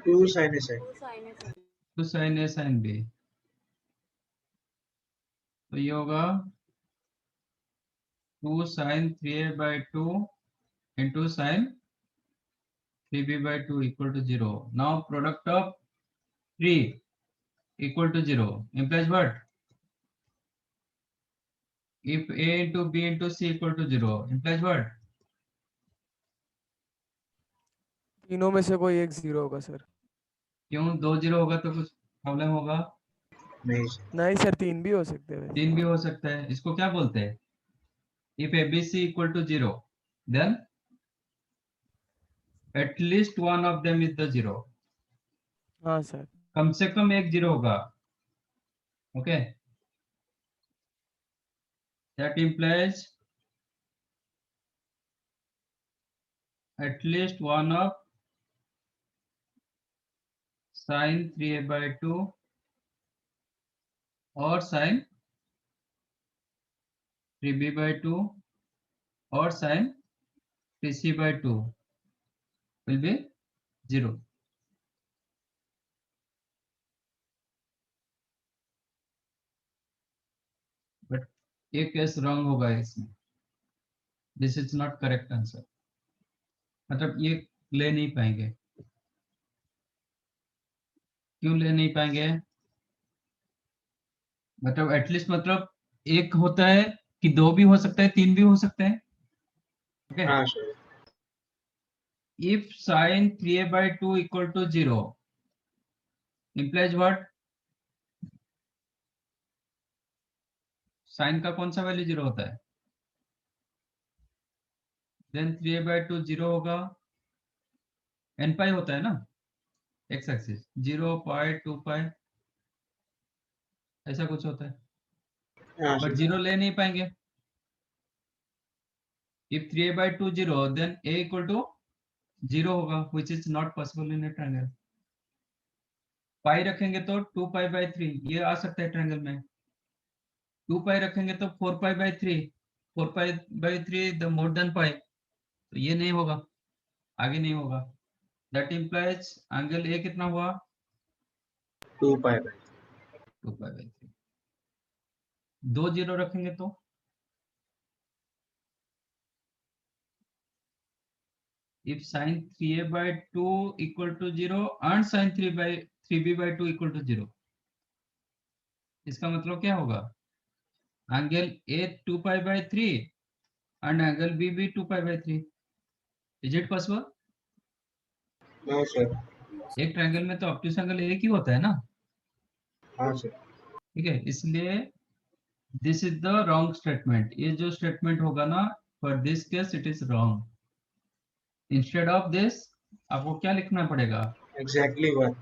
2 sin A sin. 2 sin a sin b. तो ये होगा 2 sin 3a by 2 into sin 3b by 2 equal to 0. Now product of 3 equal to 0 implies what? If a into b into c equal to 0 implies what? तीनों में से कोई एक 0 होगा सर. क्यों 2 0 होगा तो कुछ प्रॉब्लम होगा? नहीं सर. नहीं सर, 3 भी हो सकते हैं. 3 भी हो सकता है. इसको क्या बोलते हैं? If abc equal to 0 then at least one of them is the 0. हाँ सर. कम से कम एक 0 होगा. Okay, that implies at least one of sin 3a by 2 or sin 3b by 2 or sin 3c by 2 will be 0. But एक केस रॉन्ग होगा इसमें. This is not correct answer. मतलब ये ले नहीं पाएंगे. क्यों ले नहीं पाएंगे? मतलब एटलीस्ट मतलब एक होता है कि 2 भी हो सकता है 3 भी हो सकते हैं. ओके. हाँ sir. If sin 3a by 2 equal to 0 implies what? Sign का कौन सा वैल्यू 0 होता है? देन 3a by 2 0 होगा. n पाई होता है ना x एक्सिस. 0 पाई 2 पाई ऐसा कुछ होता है. हाँ बट सर. 0 ले नहीं पाएंगे. If 3a by 2 0 then a equal to 0 होगा which is not possible in a triangle. पाई रखेंगे तो 2 पाई by 3 ये आ सकता है ट्रायंगल में. 2 पाई रखेंगे तो 4 pi by 3. 4 pi by 3 the more than pi. तो ये नहीं होगा. आगे नहीं होगा. दैट इंप्लाइज एंगल ए कितना हुआ? 2 pi by 2 पाई by 3. 2 0 रखेंगे तो if sin 3a by 2 equal to 0 and sin 3b by 2 equal to 0 इसका मतलब क्या होगा? Angle A 2 pi by 3 and angle b भी 2 pi by 3. Is it possible? No sir. एक ट्रायंगल में तो ऑब्ट्यूस एंगल एक ही होता है ना. हाँ सर. ठीक है. इसलिए this is the wrong statement. ये जो स्टेटमेंट होगा ना for this case it is wrong. Instead of this आपको क्या लिखना पड़ेगा? Exactly 1.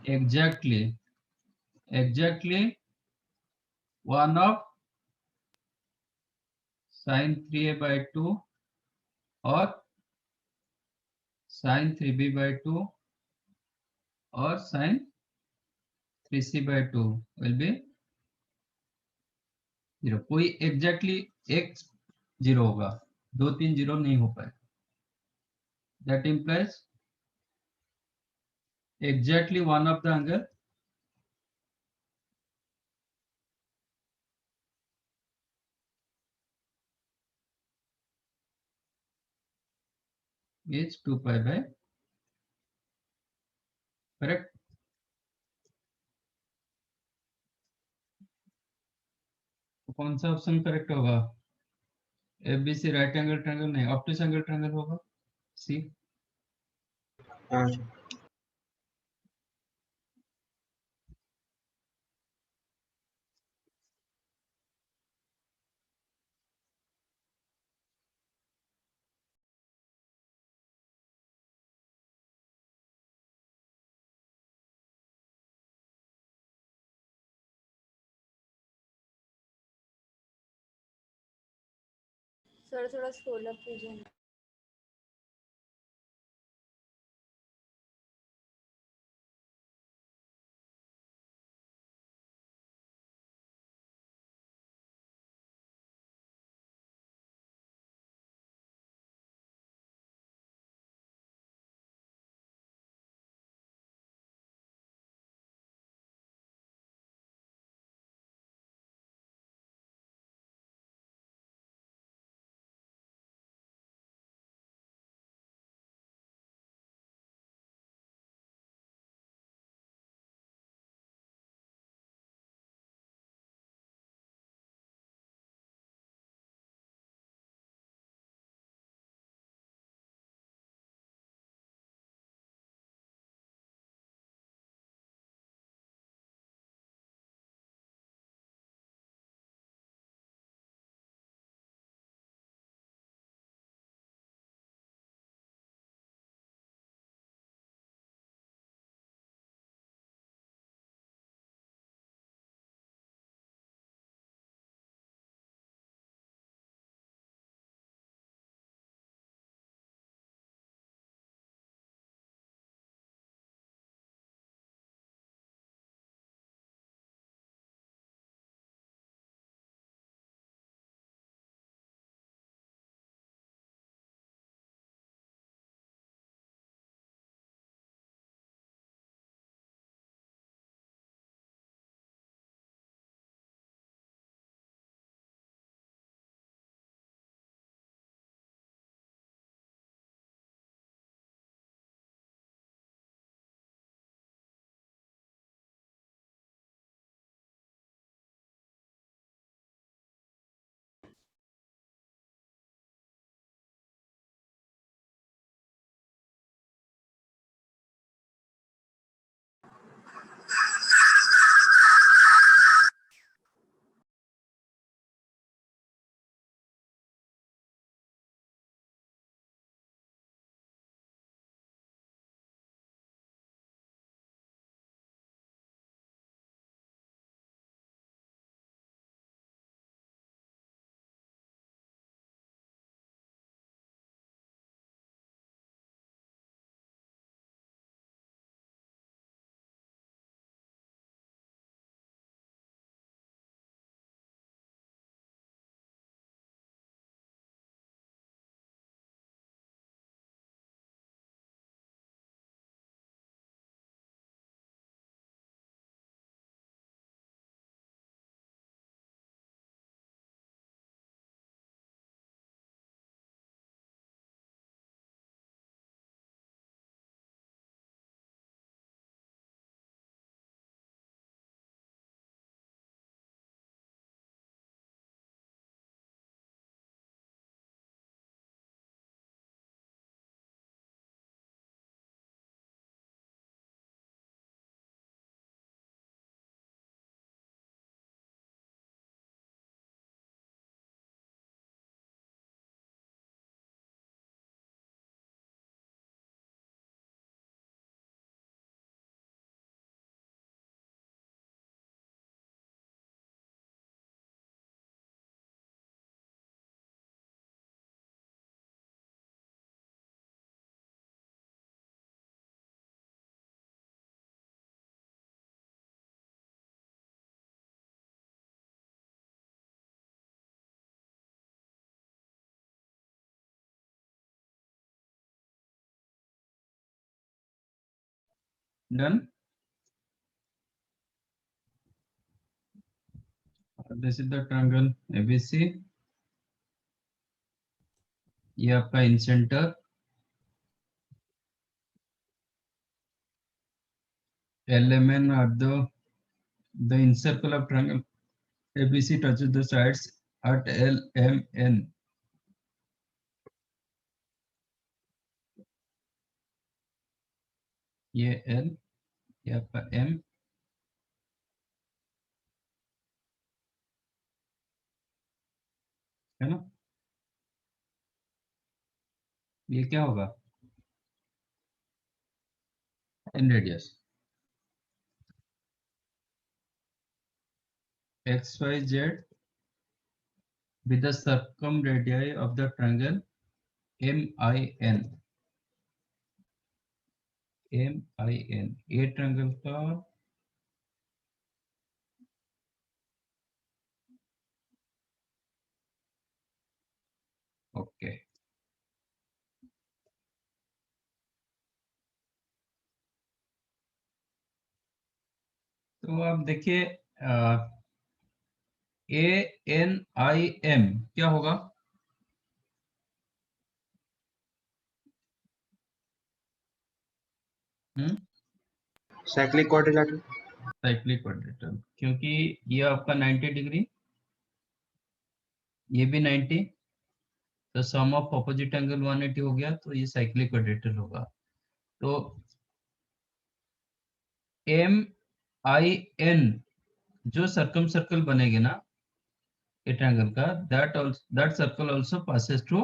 Exactly one of sin 3a by 2 और sin 3b by 2 और sin 3c by 2 will be 0. कोई एग्जैक्टली एक 0 होगा. 2 3 0 नहीं हो पाए. That implies exactly one of the angle is 2 pi by. Correct. तो कौन सा ऑप्शन करेक्ट होगा? एबीसी राइट एंगल ट्रायंगल नहीं ऑब्ट्यूस एंगल ट्रायंगल होगा. सी. हाँ सर. सर थोड़ा स्क्रॉल अप कीजिए। Done. This is the triangle ABC. ये आपका इंसेंटर LMN are the incircle of triangle ABC touches the sides at LMN. ये L, ये आपका M, है ना? ये क्या होगा? इन radius XYZ with the circumradii of the triangle MIN. MIN A triangle का ओके तो आप देखिए ANIM क्या होगा? Cyclic quadrilateral. साइक्लिक क्वाड्रेटल, क्योंकि ये आपका 90 डिग्री, ये भी 90, तो सम ऑफ अपोजिट एंगल 180 हो गया, तो ये साइक्लिक क्वाड्रेटल होगा। तो MIN जो सर्कम सर्कल बनेगी ना ए ट्रायंगल का, that circle also passes through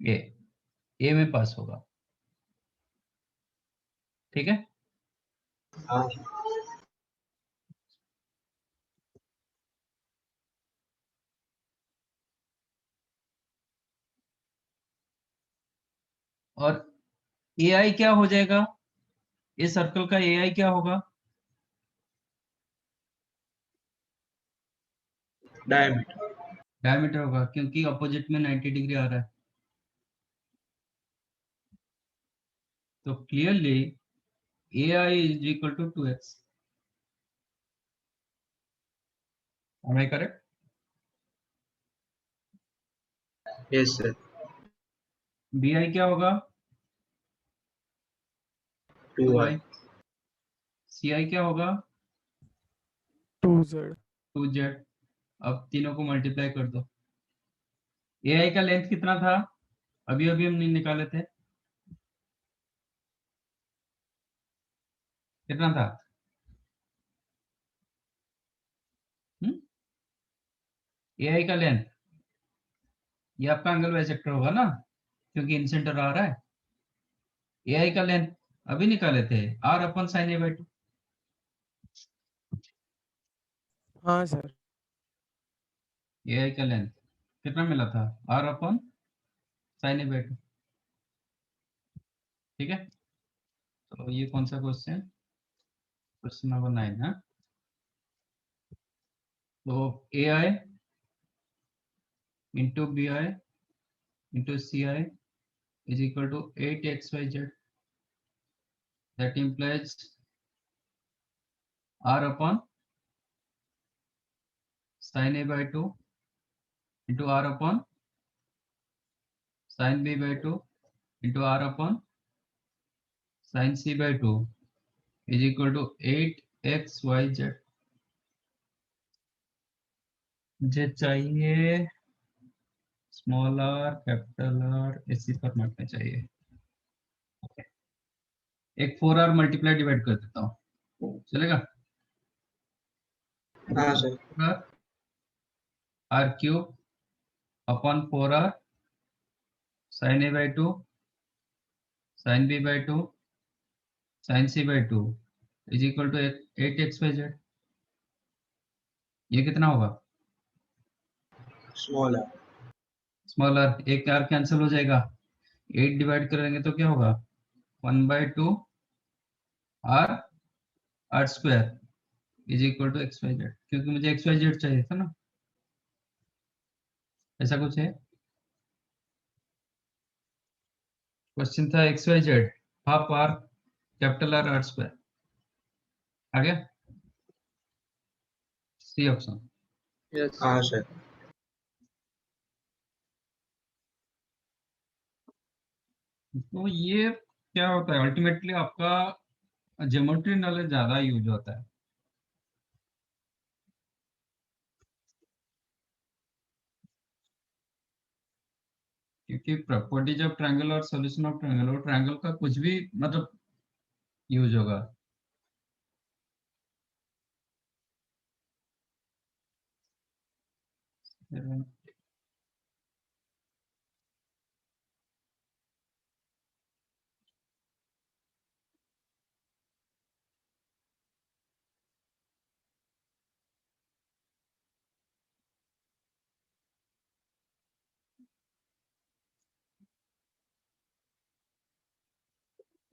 a में पास होगा। ठीक है, हाँ और AI क्या हो जाएगा? इस सर्कल का AI क्या होगा? डायमीटर। डायमीटर होगा, क्योंकि अपोजिट में 90 डिग्री आ रहा है। तो clearly AI is equal to 2x. Am I correct? Yes sir. BI क्या होगा? 2y। 2i। CI क्या होगा? 2z। 2z। अब तीनों को मल्टीप्लाई कर दो। AI का लेंथ कितना था? अभी अभी हमने निकाले थे, कितना था? AI का लेंथ, ये आपका एंगल बाइसेक्टर होगा ना, क्योंकि इनसेंटर आ रहा है। AI का लेंथ अभी निकाले थे, R upon sine A by 2। हाँ सर। AI का लेंथ कितना मिला था? R upon sine A by 2। ठीक है, तो ये कौन सा क्वेश्चन? क्वेश्चन नंबर 9 है। तो AI into BI into CI is equal to 8xyz. That implies R upon sin A by 2 into R upon sin B by 2 into R upon sin C by 2 is equal to 8xyz. मुझे चाहिए स्मॉल आर, कैपिटल आर, इसी फॉर्मेट में चाहिए। एक 4R मल्टीप्लाई डिवाइड कर देता हूँ, चलेगा? हाँ sir. R cube upon 4R sin A by 2 sin B by 2 sin C by 2 is equal to 8xyz। ये कितना होगा? Small R. स्मॉल आर, एक आर कैंसिल हो जाएगा, 8 डिवाइड करेंगे तो क्या होगा? 1/2 R R square is equal to X Y Z, क्योंकि मुझे एक्स वाई जेड चाहिए था ना, ऐसा कुछ है। क्वेश्चन था X Y Z half R capital R R square, आ गया सी ऑप्शन। हाँ सर। तो ये क्या होता है अल्टीमेटली, आपका ज्योमेट्री नॉलेज ज्यादा यूज होता है। क्योंकि प्रॉपर्टीज ऑफ ट्रायंगल और सॉल्यूशन ऑफ ट्रायंगल, और ट्रायंगल का कुछ भी मतलब यूज होगा।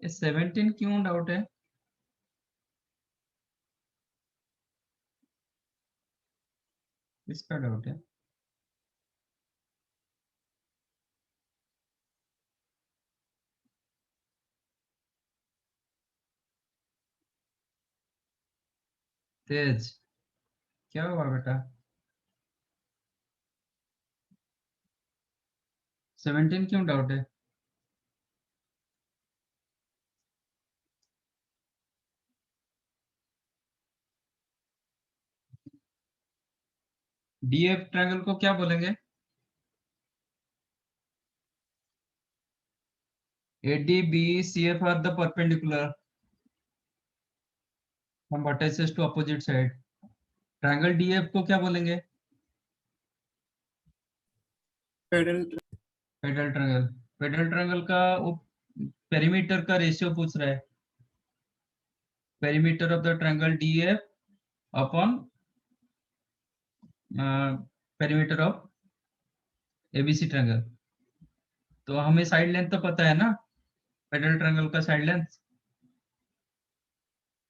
ये 17 क्यों डाउट है? इसका डाउट है। तेज, क्या हुआ बेटा? 17 क्यों डाउट है? डीएफ ट्रायंगल को क्या बोलेंगे? AD, BCF are the perpendicular from vertices to opposite side. Triangle DF को क्या बोलेंगे? Paddle pedal triangle. Pedal triangle का वो पेरीमीटर का रेशियो पूछ रहा है। Perimeter of the triangle DF upon perimeter of ABC triangle. तो हमें साइड लेंथ तो पता है ना, पेडल ट्रायंगल का साइड लेंथ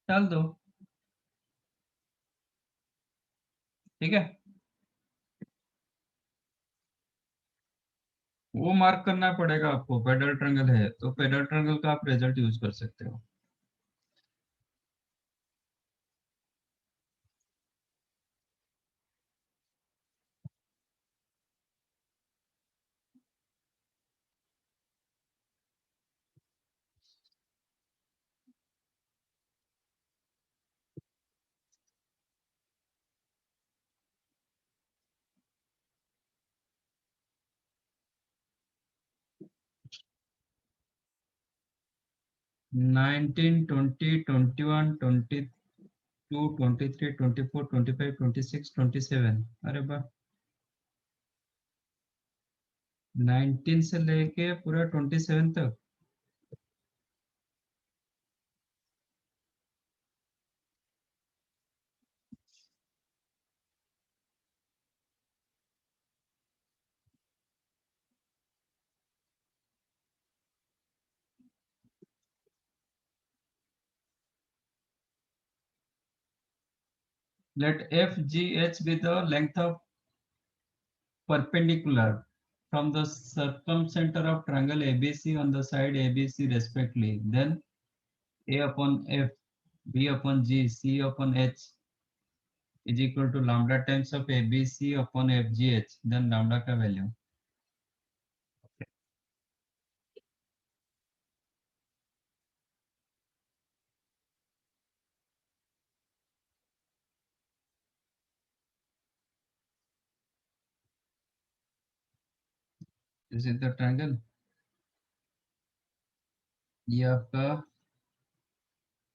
डाल दो, ठीक है। वो मार्क करना पड़ेगा आपको, पेडल ट्रायंगल है तो पेडल ट्रायंगल का आप रिजल्ट यूज कर सकते हो। नाइनटीन, 20, 21, 22, 23, 24, 25, 26, 27। अरे वाह, 19 से लेके पूरा 27 तक। Let FGH be the length of perpendicular from the circumcenter of triangle ABC on the side ABC respectively. Then A upon F, B upon G, C upon H is equal to lambda times of ABC upon FGH. Then lambda का value. This is the triangle. ये आपका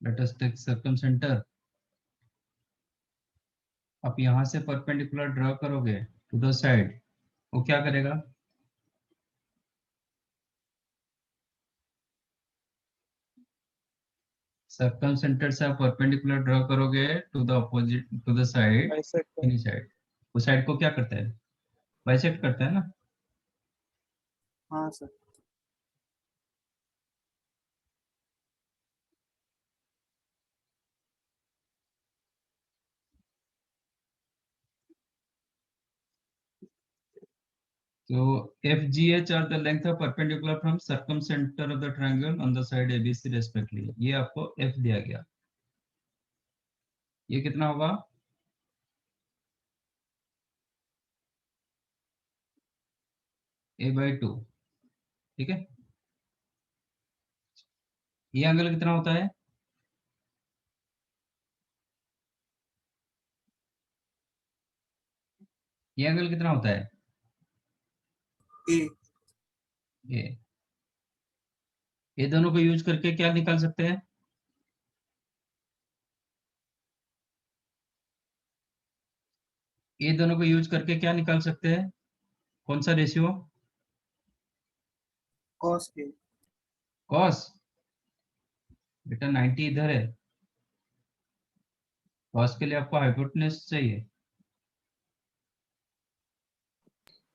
let us take circumcenter. आप यहाँ से परपेंडिकुलर ड्रॉ करोगे टू द साइड, वो क्या करेगा? सर्कमसेंटर से आप परपेंडिकुलर ड्रॉ करोगे to the opposite, to the side, bisect any side. उस साइड को क्या करता है? बाइसेक्ट करता है ना। हाँ sir. So FGH are the length of perpendicular from circumcenter of the triangle on the side ABC respectively. ये आपको F दिया गया। ये कितना होगा? A/2, ठीक है। ये एंगल कितना होता है? ये एंगल कितना होता है? ए ये दोनों को यूज करके क्या निकाल सकते हैं? ये दोनों को यूज करके क्या निकाल सकते हैं? कौन सा रेशियो? Cos A. कॉस। बेटा 90 इधर है, कॉस के लिए आपको हाइपोटेन्यूज चाहिए।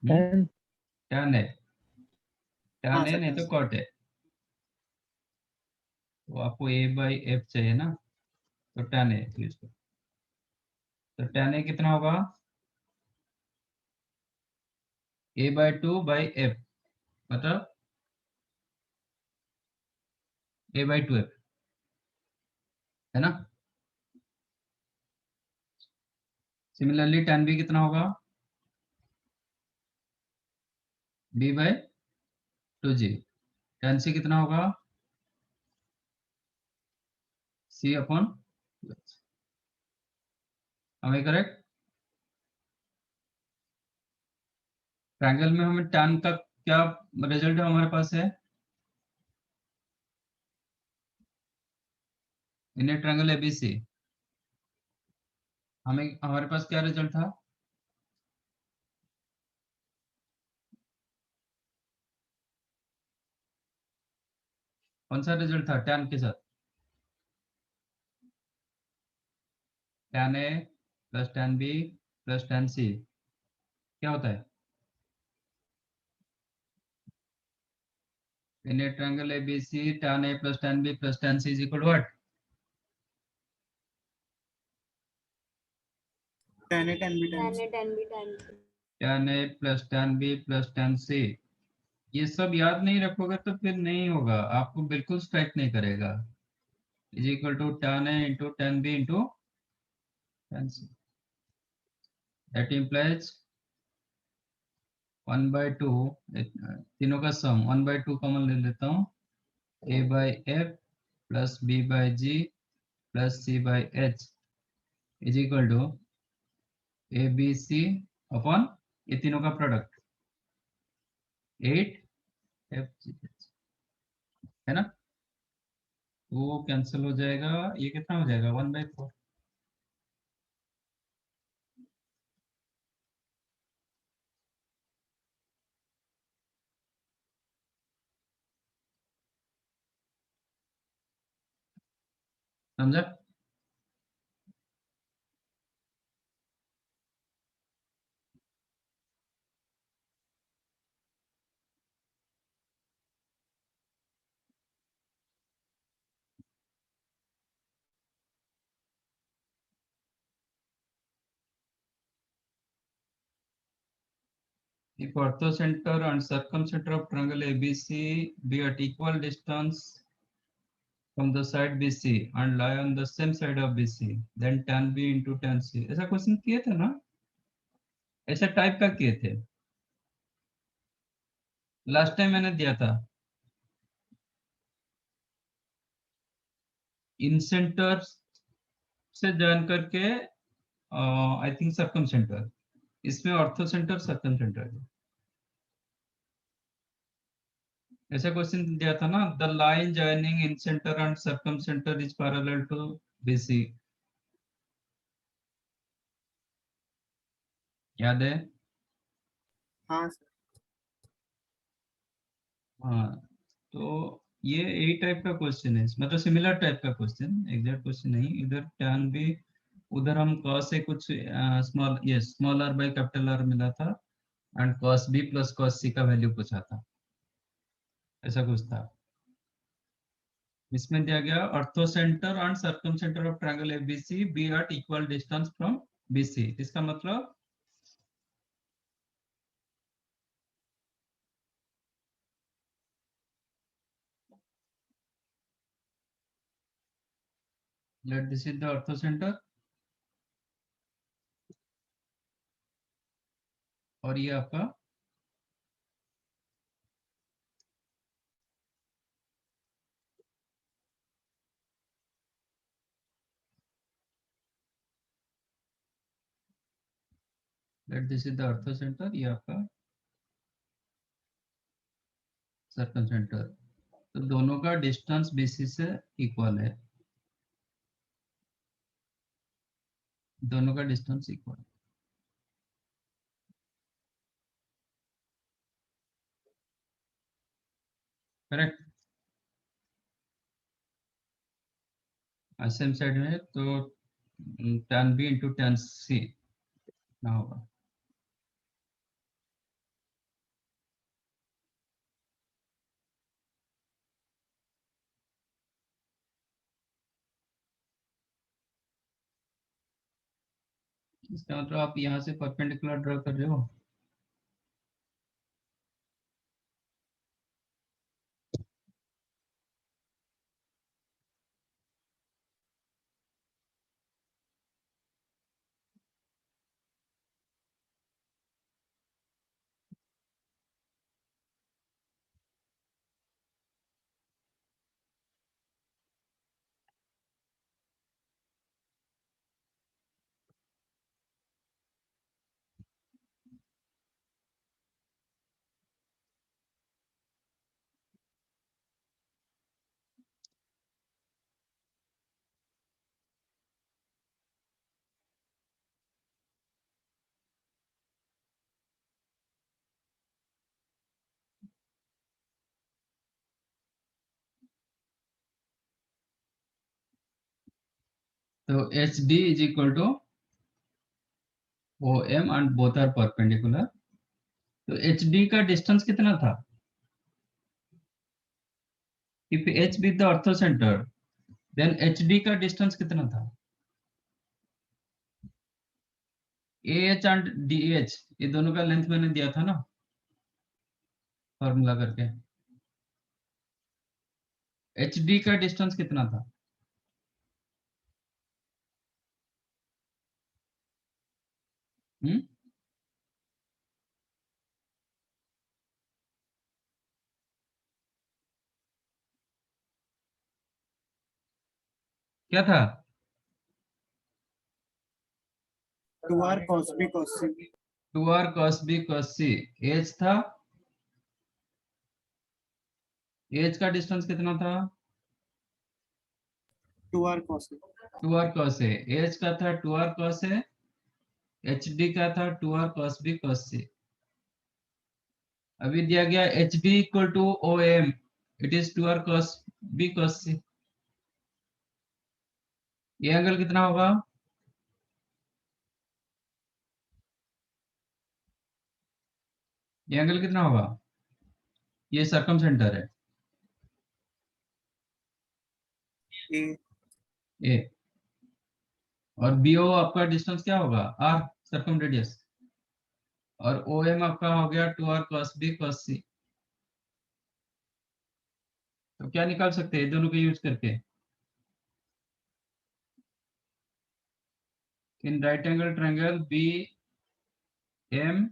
टेन टर्न है, हाँ टर्न है सर नहीं तो कॉट है। तो आपको ए बाई एफ चाहिए ना, तो tan ए यूज करो। तो tan ए कितना होगा, ए बाई 2 बाई एफ, मतलब ए बाई 2 एफ, है ना। सिमिलरली tan बी कितना होगा, बी बाई 2g। tan सी कितना होगा, सी अपॉन, हमें करेक्ट। ट्रायंगल में हमें tan का क्या रिजल्ट हमारे पास है, इन ए ट्रायंगल एबीसी हमें हमारे पास क्या रिजल्ट था, कौन सा रिजल्ट था tan के साथ, tan A plus tan B plus tan C क्या होता है, in A triangle ABC tan A plus tan B plus tan C is equal to what, tan A tan B tan tan C. A tan B tan C। tan A plus tan B plus tan C. ये सब याद नहीं रखोगे तो फिर नहीं होगा, आपको बिल्कुल स्ट्राइक नहीं करेगा। Is equal to tan A into tan B into tan C, that implies 1/2, तीनों का सम 1/2 कॉमन ले लेता हूँ, a by F plus B by G plus C by H is equal to A B C upon ये तीनों का प्रोडक्ट 8 एफ जी एच, है ना। वो कैंसिल हो जाएगा, ये कितना हो जाएगा 1/4। समझा। If orthocenter and circumcenter of triangle ABC be at equal distance from the side BC and lie on the same side of BC, then tan B into tan C। ऐसा क्वेश्चन किए थे ना, ऐसा टाइप का किए थे लास्ट टाइम मैंने दिया था। इन सेंटर से ज्वाइन करके आई थिंक सर्कम सेंटर, इसमें ऑर्थो सेंटर सर्कम सेंटर ऐसा क्वेश्चन दिया था ना, the line joining incentre and circumcentre is parallel to BC, याद है। हाँ सर। हाँ, तो ये यही टाइप का क्वेश्चन है, मतलब सिमिलर टाइप का क्वेश्चन, एग्जैक्ट क्वेश्चन नहीं। इधर tan भी, उधर हम cos से कुछ स्मॉल, ये small r by capital R मिला था and cos b plus cos c का वैल्यू पूछा था, ऐसा कुछ था। इसमें दिया गया orthocentre and circumcentre of triangle ABC be at equal distance from BC, इसका मतलब let this is the orthocentre और ये आपका let this is the orthocentre, ये आपका सर्कम सेंटर। तो दोनों का डिस्टेंस बीसी से इक्वल है, दोनों का distance equal, correct. Same side में तो tan b into tan c ना होगा। इसका मतलब आप यहाँ से परपेंडिकुलर ड्रॉ कर रहे हो। तो H D is equal to O M and both are perpendicular. तो एच डी का डिस्टेंस कितना था? If H be the orthocenter then H D का डिस्टेंस कितना था? A H and D H ये दोनों का लेंथ मैंने दिया था ना फॉर्मूला करके। एच डी का डिस्टेंस कितना था? हम्म, क्या था? 2r cos b cos c 2r cos b cos c। H था, एच का डिस्टेंस कितना था? 2r cos a 2r cos a। H का था 2r cos a, H D का था 2r cos b cos c। अभी दिया गया H D equal to O M, it is 2r cos b cos c। ये एंगल कितना होगा? ये एंगल कितना होगा? ये सर्कम सेंटर है a ए, और बीओ आपका डिस्टेंस क्या होगा? R, circumradius. और ओ एम आपका हो गया 2r cos b cos c। तो क्या निकाल सकते हैं दोनों को यूज करके? In right angle triangle B M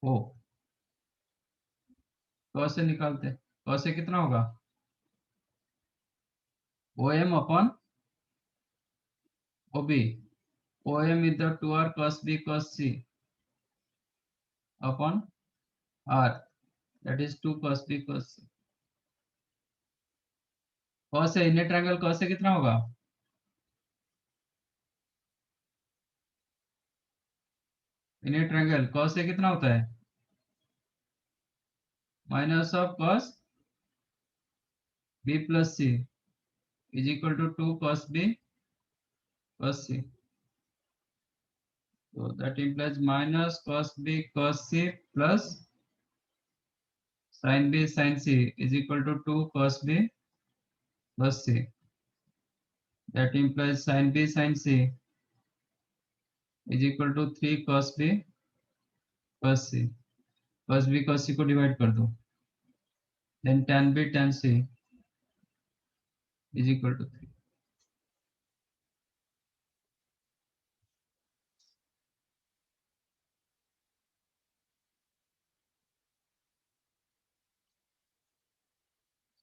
O, cos से निकालते, कॉस से कितना होगा? O M upon O B. O M is the 2r cos b cos c upon r, that is 2 cos b cos c। Cos से इन्हें ट्रायंगल कॉस से कितना होगा? इन्हें ट्रायंगल कॉस से कितना होता है? Minus of cos b plus c is equal to 2 cos b cos c। So that implies minus cos b cos c plus sin b sin c is equal to 2 cos b plus c। That implies sin b sin c is equal to 3 cos b cos c। cos b cos c को डिवाइड कर दो, then tan b tan c is equal to 3।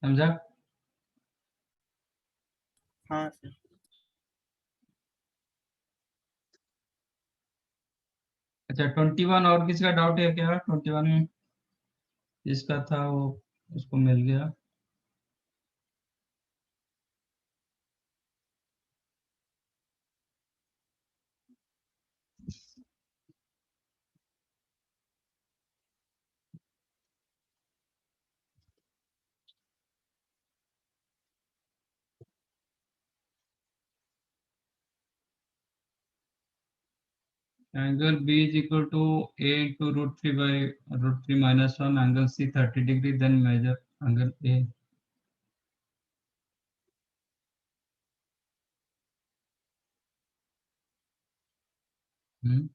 समझा? हाँ sir अच्छा 21 और किसी का डाउट है क्या? 21 में जिसका था वो उसको मिल गया। Angle B is equal to A into root 3 by root 3 minus 1, angle C 30 degree, then measure angle A। हम्म,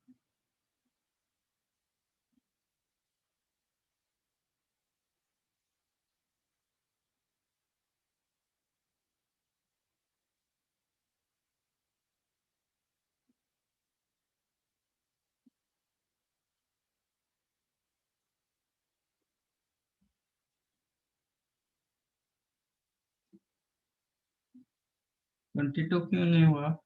22 क्यों नहीं हुआ?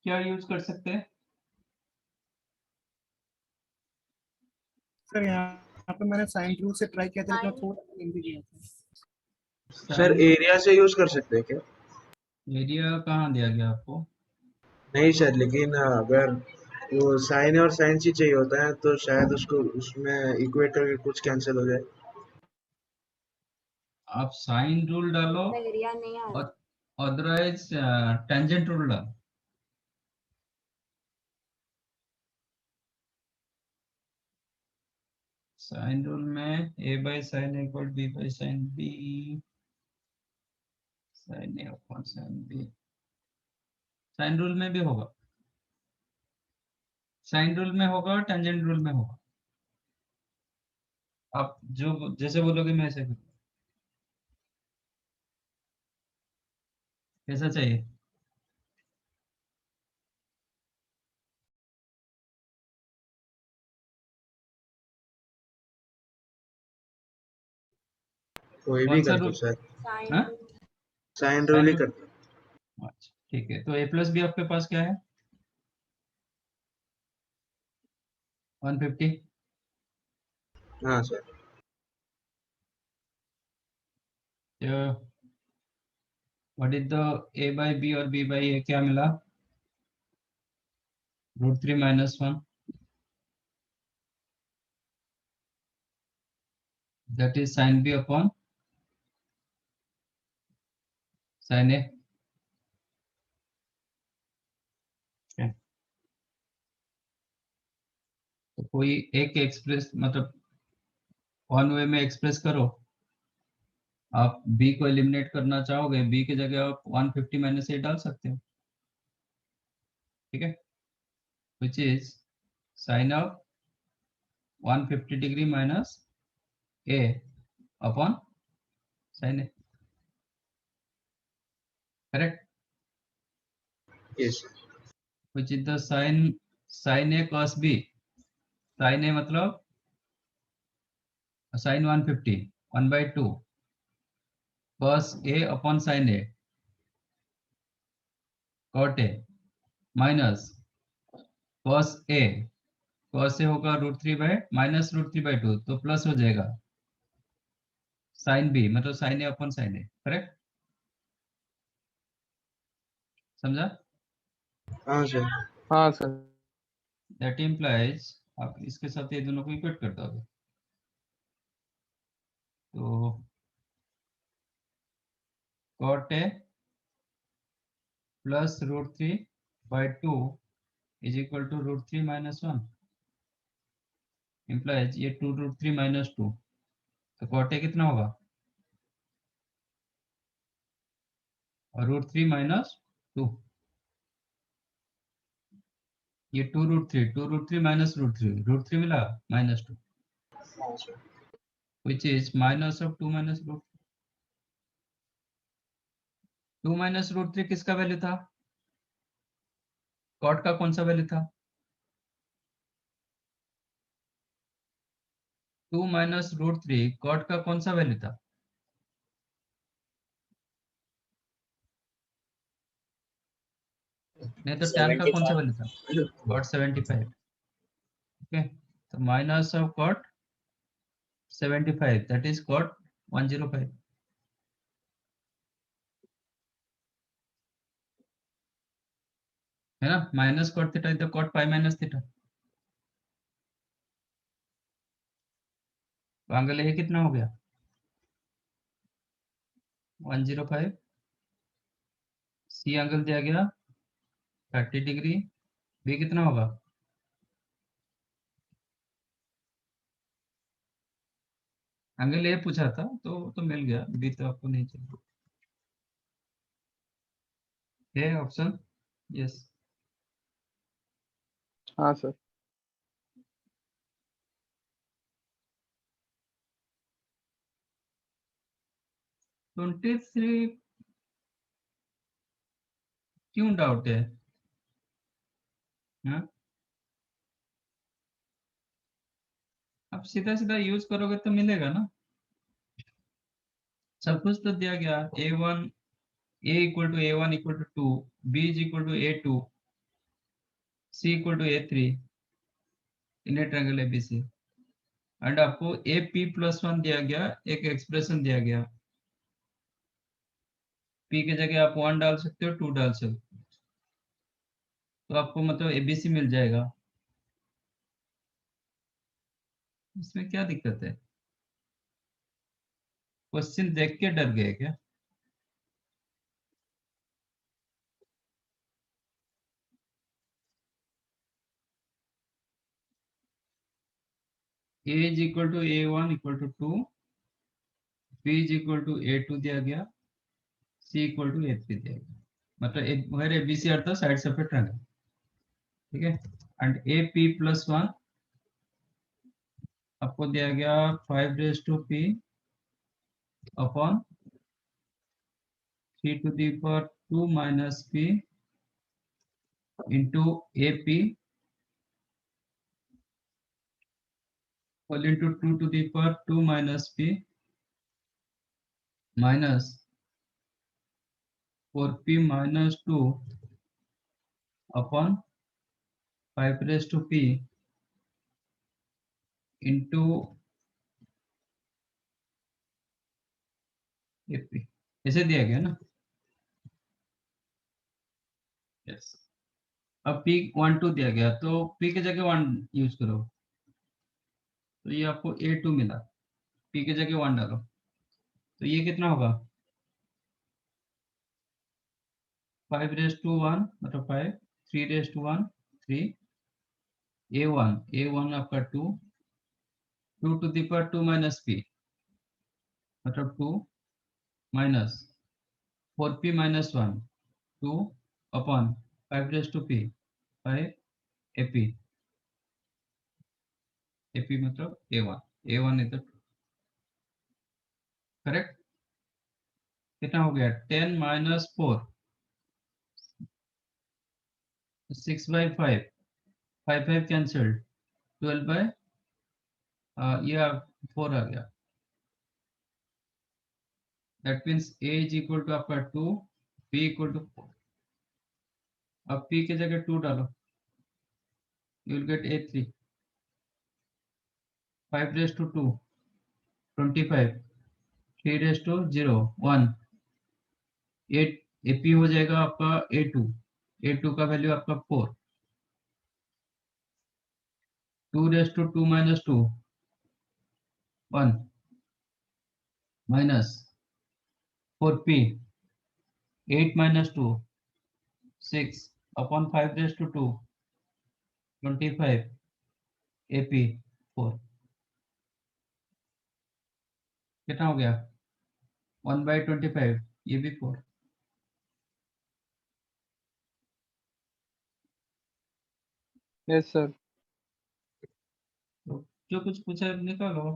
क्या यूज कर सकते हैं? सर यहाँ पे मैंने साइन रूल से ट्राई किया था लेकिन वो थोड़ा लेंदी किया था। सर एरिया से यूज कर सकते हैं क्या? एरिया कहाँ दिया गया आपको? नहीं सर, लेकिन अगर वो साइन और साइन ही चाहिए होता है तो शायद उसको उसमें इक्वेट करके कुछ कैंसिल हो जाए। आप साइन रूल डालो एरिया नहीं आ रहा। और अदरवाइज टेंजेंट रूल डालो। साइन रूल में a by sine equal b by sine b, sine a upon sine b। Sine rule में भी होगा, साइन रूल में होगा और टेंजेंट रूल में होगा। आप जो जैसे बोलोगे मैं ऐसे करूँ। कैसा चाहिए? कोई भी कौन सा कर दो रूल? सर, हाँ, साइन रूल साइन ही रूल। कर दो। अच्छा ठीक है, तो a प्लस बी आपके पास क्या है? 150। हाँ sir. What is the a by B और b बाई a क्या मिला? √3 minus 1, that is sine b upon sine a। तो कोई एक एक्सप्रेस मतलब वन वे में एक्सप्रेस करो। आप b को एलिमिनेट करना चाहोगे, b की जगह आप 150 माइनस ए डाल सकते हो, ठीक है, which is sine of 150 degree minus A upon sine A, correct, yes sir. Which is the sine A cos B. Sine A मतलब sine 150 1/2 cos A upon sine A cot A minus cos A, cos A होगा √3 माइनस √3/2 तो प्लस हो जाएगा साइन बी मतलब sine A upon sine A, correct, समझा? हाँ सर। हाँ सर। दैट इम्प्लाइज आप इसके साथ ये दोनों को इक्वेट कर दोगे तो cot A plus √3/2 is equal to √3 minus 1, implies ये 2 √3 माइनस 2, तो कॉट ए कितना होगा? और √3 माइनस 2, ये 2 √3 माइनस √3 मिला माइनस 2, हाँ sir. Which is minus of 2 minus √3। 2 minus √3 किसका वैल्यू था? कॉट का कौन सा वैल्यू था? 2 माइनस √3 कॉट का कौन सा वैल्यू था? नहीं तो tan का कौन सा 75। वैल्यू था? कॉट 75, ओके, तो minus of cot 75 that is cot 105। है ना, minus cot theta is the cot pi minus theta. तो एंगल ए कितना हो गया 105। सी एंगल दिया गया 30 डिग्री। बी कितना होगा एंगल ए पूछा था तो मिल गया, बी तो आपको नहीं चाहिए। है ऑप्शन यस। हाँ सर। 23 क्यों डाउट है? हाँ, आप सीधा सीधा यूज करोगे तो मिलेगा ना, सब कुछ तो दिया गया। a1 a equal to a1 equal to 2, b is equal to a2, c equal to a3 in A triangle abc। And आपको ap प्लस 1 दिया गया, एक एक्सप्रेशन दिया गया, p के जगह आप 1 डाल सकते हो 2 डाल सकते हो, तो आपको मतलब abc मिल जाएगा। इसमें क्या दिक्कत है? क्वेश्चन देख के डर गए क्या? a is equal to a1 equal to 2, b is equal to a2 दिया गया, c इक्वल टू a3 दिया गया, मतलब where abc are the sides of a triangle. ठीक है, एंड ap प्लस 1 आपको दिया गया 5 raise to p upon 3 to the power 2 minus p into ap whole into 2 to the power 2 minus p minus 4p minus 2 upon 5 raise to p into ap, ऐसे दिया गया ना। यस, अब p 1 2 दिया गया तो p की जगह 1 यूज करो, तो ये आपको a2 मिला, p की जगह 1 डालो, तो ये कितना होगा 5 रेज टू 1 मतलब 5, 3 रेज टू 1 3, a1 आपका 2, 2 to the power 2 minus p मतलब 2 minus 4p minus 1 2 upon 5 raise to p 5 ap, ap मतलब a1 इज द करेक्ट। कितना हो गया 10 माइनस 4 6 बाई 5, 5 5 कैंसल्ड 12 बाय ये 4 आ गया, that means a is equal to आपका 2, b इक्वल टू 4। अब p की जगह 2 डालो, you will get a3, 5 raised to 2 25, 3 raised to 0 1, 8 ap हो जाएगा आपका a2 का वैल्यू आपका 4, 2 raised to 2 minus 2 1 minus 4p 8 minus 2 6 upon 5 raised to 2 25 ap 4। कितना हो गया 1 by 25, ये भी 4। Yes sir. तो जो कुछ पूछा है निकालो।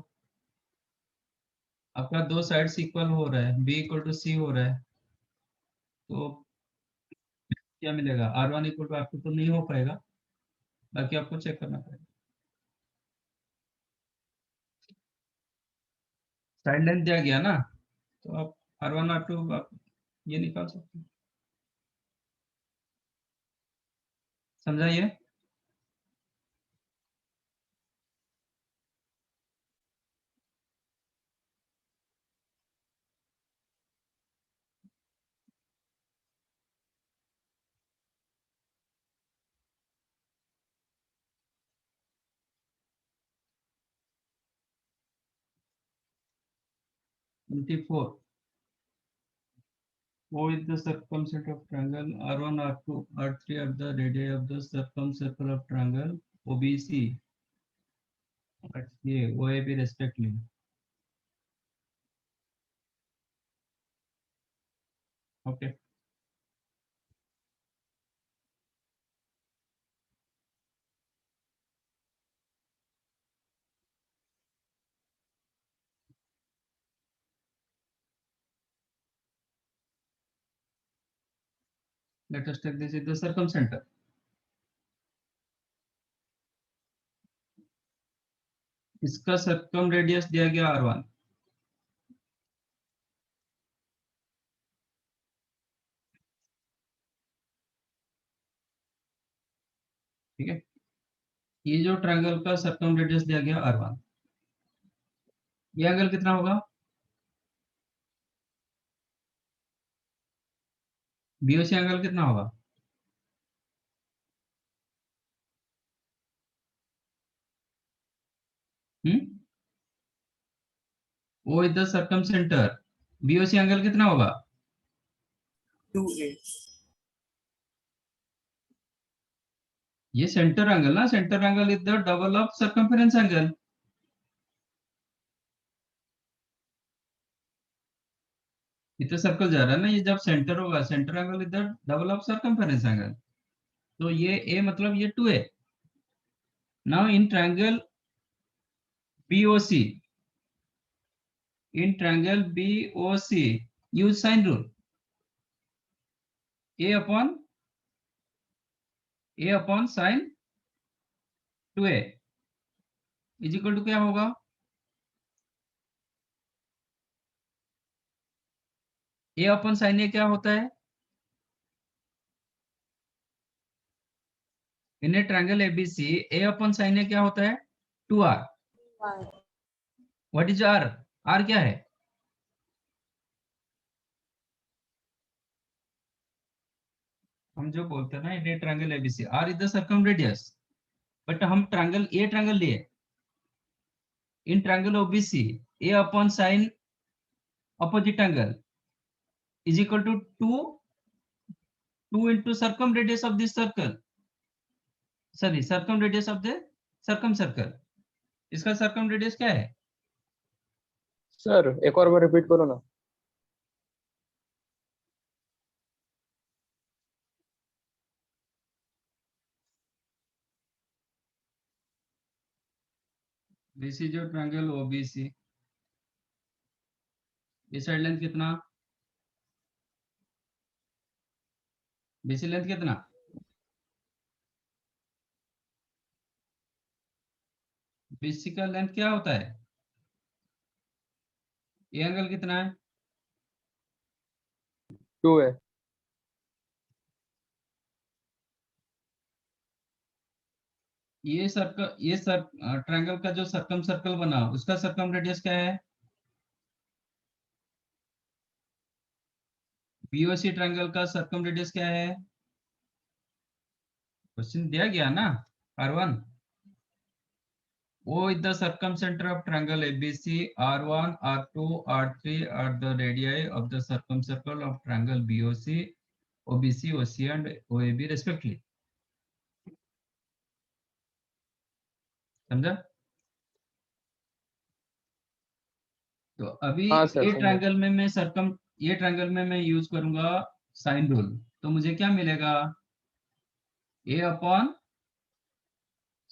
आपका दो साइड्स इक्वल हो रहा है, b इक्वल टू c हो रहा है, तो क्या मिलेगा r1 इक्वल टू r2 तो नहीं हो पाएगा, बाकी आपको चेक करना पड़ेगा। साइड लेंथ दिया गया ना, तो आप r1 r2 आप ये निकाल सकते हैं। समझाइए। 24. O is the circumcenter of triangle R1, R2, R3 are the radii of the circumcircle of triangle OBC. Actually, OAB respectively. Okay. Let us take this is the circumcenter. इसका सर्कम रेडियस दिया गया R1. ठीक है, ये जो ट्रायंगल का सर्कम रेडियस दिया गया R1, ये एंगल कितना होगा? बीओसी एंगल कितना होगा? O is the circumcenter. BOC angle कितना होगा? 2A. ये सेंटर एंगल ना, centre angle is the double of circumference angle. इतना सर्कल जा रहा है ना, ये जब सेंटर होगा, centre angle is the double of circumference angle. तो ये A मतलब ये 2A. Now in triangle BOC, in triangle BOC use sine rule. A upon sine 2A is equal to क्या होगा? A upon sine A क्या होता है? In A triangle ABC A upon sine A क्या होता है? 2R. What is R? R क्या है? हम जो बोलते हैं ना in A triangle ABC, R is the circumradius. But हम ट्रायंगल A ट्रायंगल लिए, in triangle OBC A upon sine opposite angle is equal to 2 into circumradius of this circle. Sorry, circumradius of the circumcircle. इसका circumradius क्या है? सर एक और बार रिपीट करो ना. BC जो ट्रायंगल OBC, ये साइड लेंथ कितना? BC लेंथ कितना? BC का लेंथ क्या होता है? ये एंगल कितना है? 2A. ये ट्रायंगल का जो सर्कम सर्कल बना उसका सर्कम रेडियस क्या है? BOC ट्रायंगल का सर्कम रेडियस क्या है? क्वेश्चन दिया गया ना R1. O is the circumcenter of triangle ABC. R1, R2, R3 are the radii of the circumcircle of triangle BOC, OBC, OC and OAB respectively. समझा? तो अभी हाँ सर, ये समझा. ट्रायंगल में मैं ये ट्रायंगल में मैं यूज करूंगा साइन रूल. तो मुझे क्या मिलेगा? A upon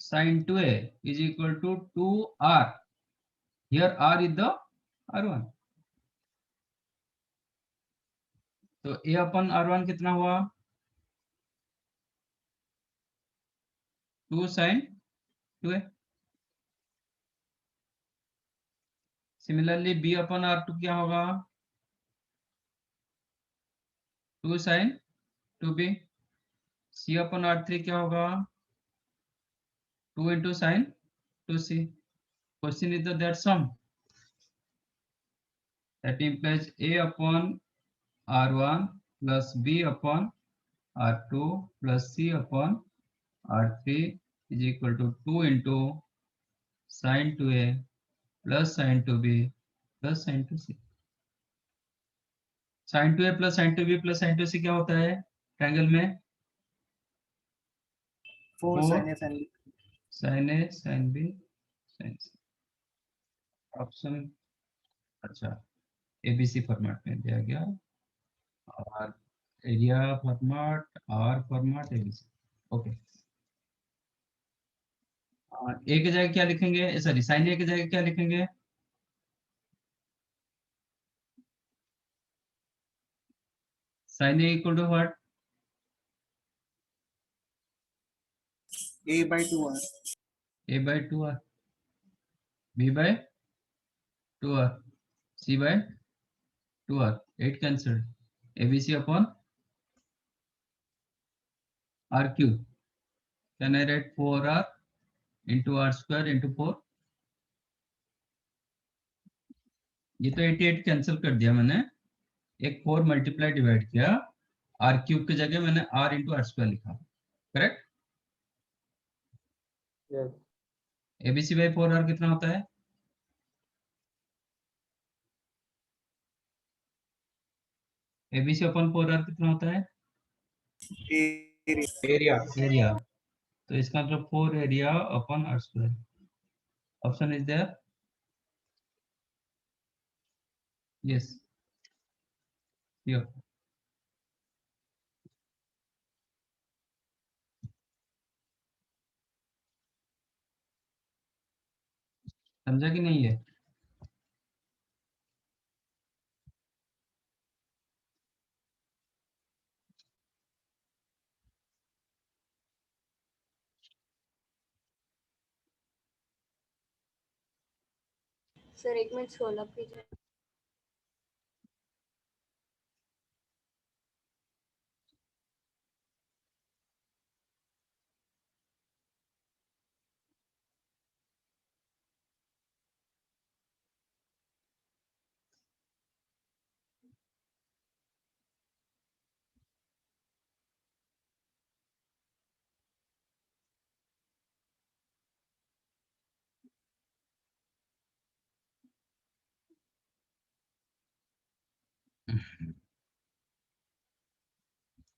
sin 2A is equal to 2R. Here R is the R1. तो A upon R1 कितना हुआ? 2 sin 2A. Similarly B upon R2 क्या होगा? 2 sin 2B. C upon R3 क्या होगा? 2 into sin 2C. Question is that sum. That implies A upon R1 plus B upon R2 plus C upon R3 is equal to 2 into sin 2A plus sin 2B plus sin 2C. Sine two A plus sine two B plus sine two C क्या होता है ट्रायंगल में? 4 4 sin A sin B. Sine A sine B sine C. Option अच्छा एबीसी फॉर्मेट में दिया गया और area format R format ABC. Okay, A की जगह क्या लिखेंगे, सॉरी साइन ए की जगह क्या लिखेंगे? Sine A equal to what? A by 2R. A by two R, B by two R, C by two R, 8 cancel, ABC upon R cube. Can I write 4r into R square into 4? ये तो 88 कैंसिल कर दिया मैंने, एक 4 मल्टीप्लाई डिवाइड किया, आर क्यूब की जगह मैंने आर इंटू आर स्क्वायर लिखा, correct? Yes ABC by 4r कितना होता है? एबीसी अपॉन 4r कितना होता है? Area. एरिया। एरिया। तो इसका मतलब 4 area upon R square. Option is there? Yes, समझा कि नहीं है? सर एक मिनट सोलह पेज।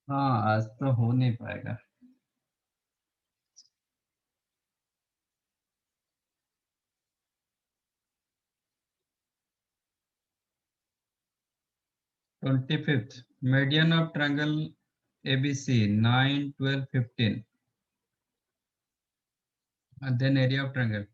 हाँ आज तो हो नहीं पाएगा। Twenty fifth, median of triangle ABC 9 12 15 and then area of triangle.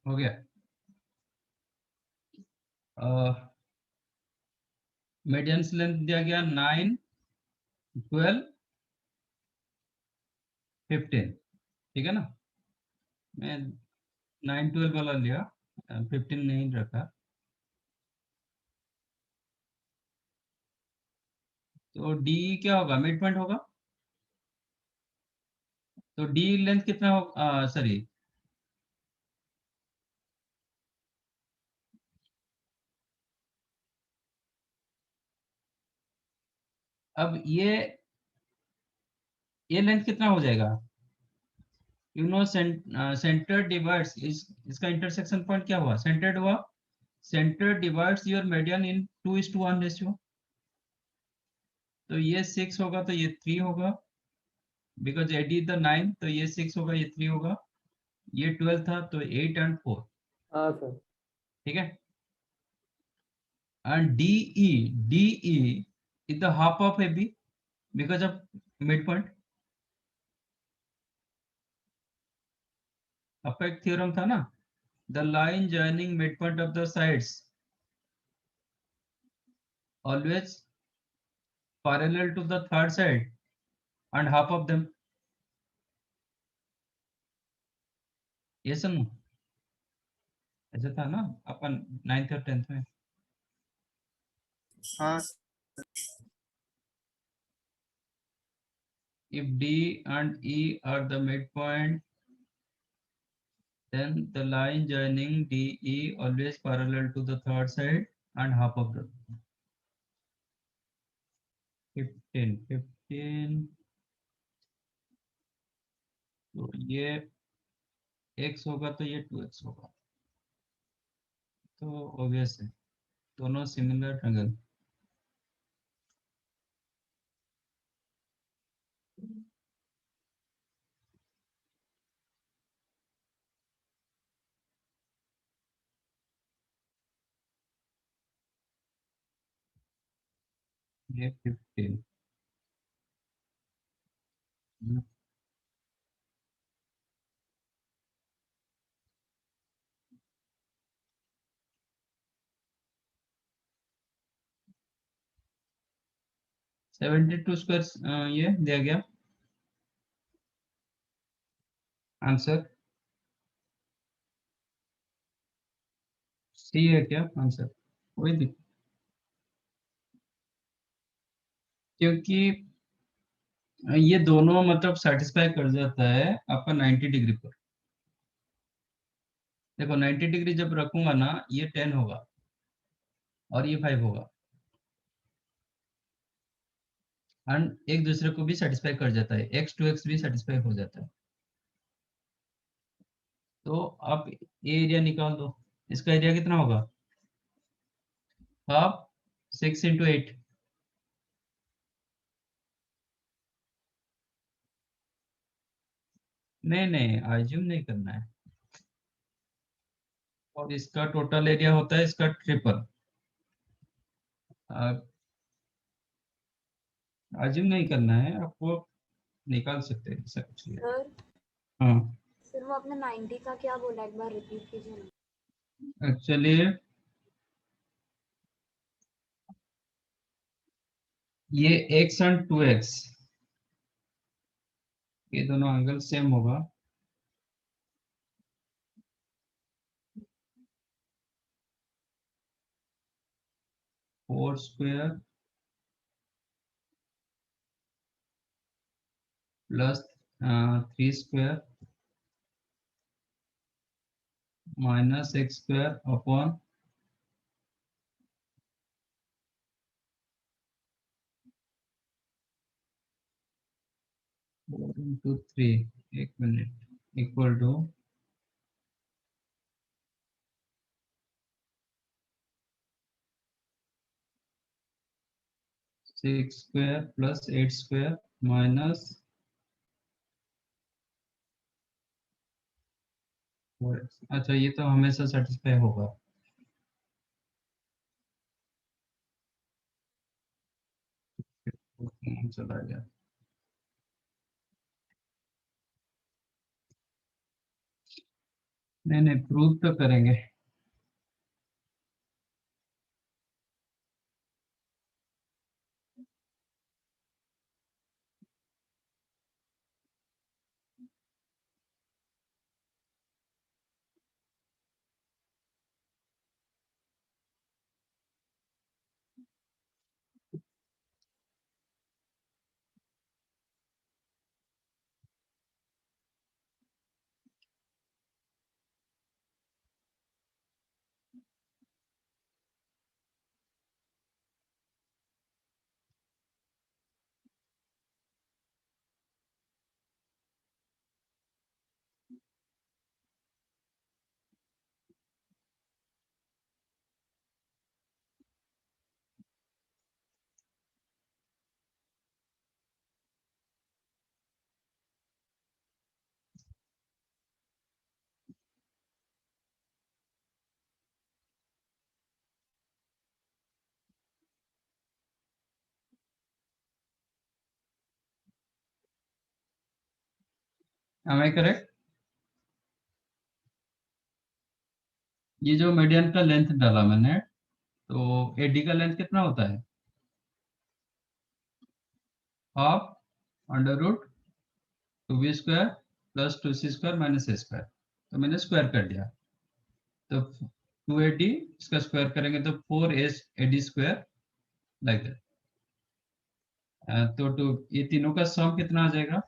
हो गया। मीडियन लेंथ दिया गया 9 12 15, ठीक है ना? मैं 9 12 वाला लिया, 15 नहीं रखा। तो डी क्या होगा, मिड पॉइंट होगा। तो डी लेंथ कितना होगा, सॉरी अब ये लेंथ कितना हो जाएगा? यू नो सेंटर डिवाइड्स इसका इंटरसेक्शन पॉइंट क्या हुआ? सेंटर्ड हुआ। Centre divides your median in 2:1 ratio. तो ये 6 होगा तो ये 3 होगा, बिकॉज एडी इज द 9, तो ये 6 होगा, ये 3 होगा, ये 12 था तो 8 एंड 4। हाँ सर। ठीक है। And DE is the half of AB because of midpoint। आपका एक थ्योरम था ना, the line joining midpoint of the sides always parallel to the third side and half of them। yes or no? ऐसा था ना अपन 9th और 10th में। हाँ if D and E are the midpoint, then the line joining DE always parallel to the third side and half of them। 15 तो ये x होगा तो ये 2x होगा, तो ऑब्वियस है दोनों सिमिलर एंगल। ये 15 72 स्क्वायर ये दिया गया आंसर। सी है क्या आंसर? वही क्योंकि ये दोनों मतलब सेटिस्फाई कर जाता है आपका 90 डिग्री पर। देखो 90 डिग्री जब रखूंगा ना, ये 10 होगा और ये 5 होगा, एंड एक दूसरे को भी सेटिस्फाई कर जाता है, x टू x भी सेटिस्फाई हो जाता है। तो आप ये एरिया निकाल दो, इसका एरिया कितना होगा? Half 6 into 8। नहीं नहीं आज्यूम नहीं करना है, और इसका टोटल एरिया होता है इसका ट्रिपल। आज्यूम नहीं करना है आपको, निकाल सकते हैं ऐसा कुछ नहीं है। सर हाँ सर वो आपने 90 का क्या बोला, एक बार रिपीट कीजिए ना। एक्चुअली ये x एंड 2x ये दोनों एंगल सेम होगा। Four square plus 3 square minus x square upon 4 into 3, एक minute, equal to 6 square plus 8 square minus 4x। अच्छा ये तो हमेशा सेटिस्फाई होगा। चला गया। नहीं नहीं प्रूव तो करेंगे। Am I correct? ये जो मीडियन का लेंथ डाला मैंने, तो एडी का लेंथ कितना होता है? Half under root 2b square plus 2c square minus a square. तो मैंने स्क्वायर कर दिया, तो 2ad इसका स्क्वायर करेंगे तो 4ad स्क्वायर लाइक दैट। तो ये तीनों का सम कितना आ जाएगा?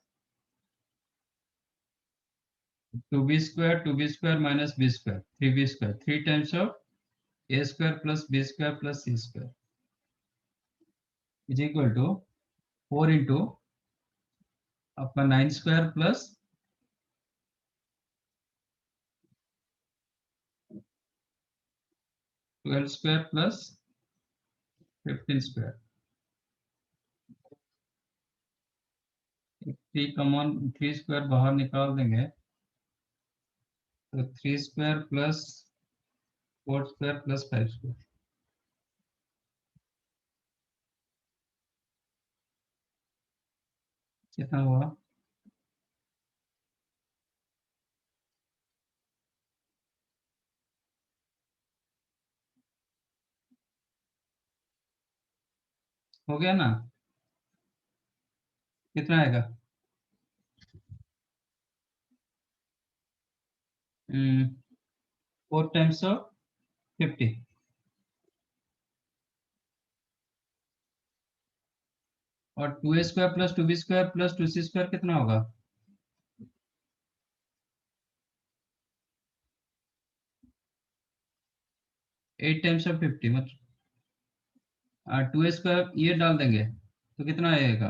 2b square minus b square 3b square 3 times of a square plus b square plus c square is equal to 4 into आपका 9 square plus 12 square plus 15 square. 3 square बाहर निकाल देंगे तो 3 square plus 4 square plus 5 square कितना हुआ? हो गया ना? कितना आएगा? 4 टाइम्स ऑफ 50 और 2a square plus 2b square plus 2c square कितना होगा? 8 टाइम्स ऑफ 50 मतलब 2a स्क्वायर ये डाल देंगे तो कितना आएगा?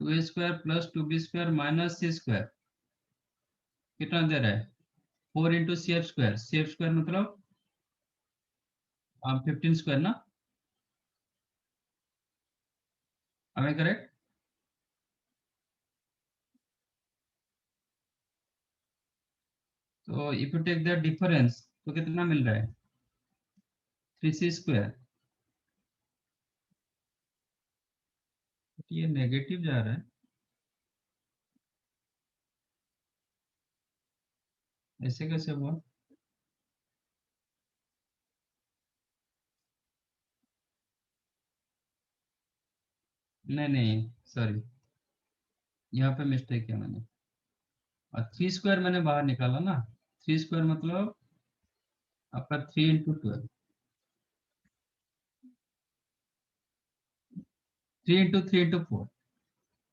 2a square plus 2b square minus c square कितना दे रहा है? 4 इंटू सी एफ स्क्वायर मतलब 15 स्क्वायर ना? am I correct? तो if you take the difference तो कितना मिल रहा है? 3c square. ये नेगेटिव जा रहा है, ऐसे कैसे हुआ? नहीं नहीं सॉरी, यहाँ पे मिस्टेक किया मैंने। और 3 स्क्वायर मैंने बाहर निकाला ना, 3 स्क्वायर मतलब आपका 3 इंटू 12, 3 इंटू 3 इंटू 4,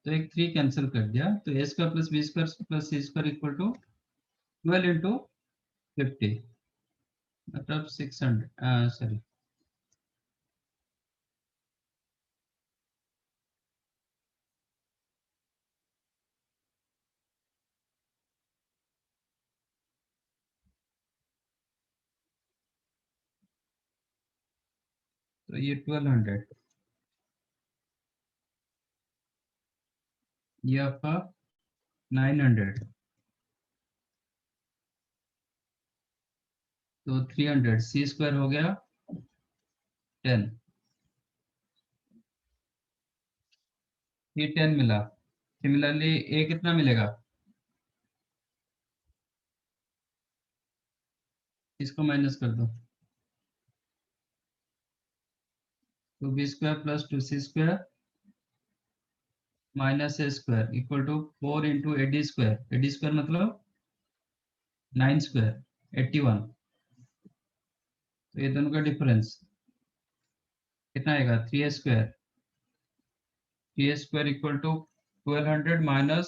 तो एक 3 कैंसिल कर दिया, तो A square plus B square plus C square equal to 12 into 50 मतलब 600 सॉरी तो ये 1200, ये आपका 900, तो 300 सी स्क्वायर हो गया 10, ये 10 मिला। सिमिलरली ए कितना मिलेगा? इसको माइनस कर दो, 2b square plus 2c square minus A square equal to 4 into AD square मतलब 9 स्क्वायर 81। तो ये दोनों का डिफरेंस कितना आएगा? 3a square equal to 1200 minus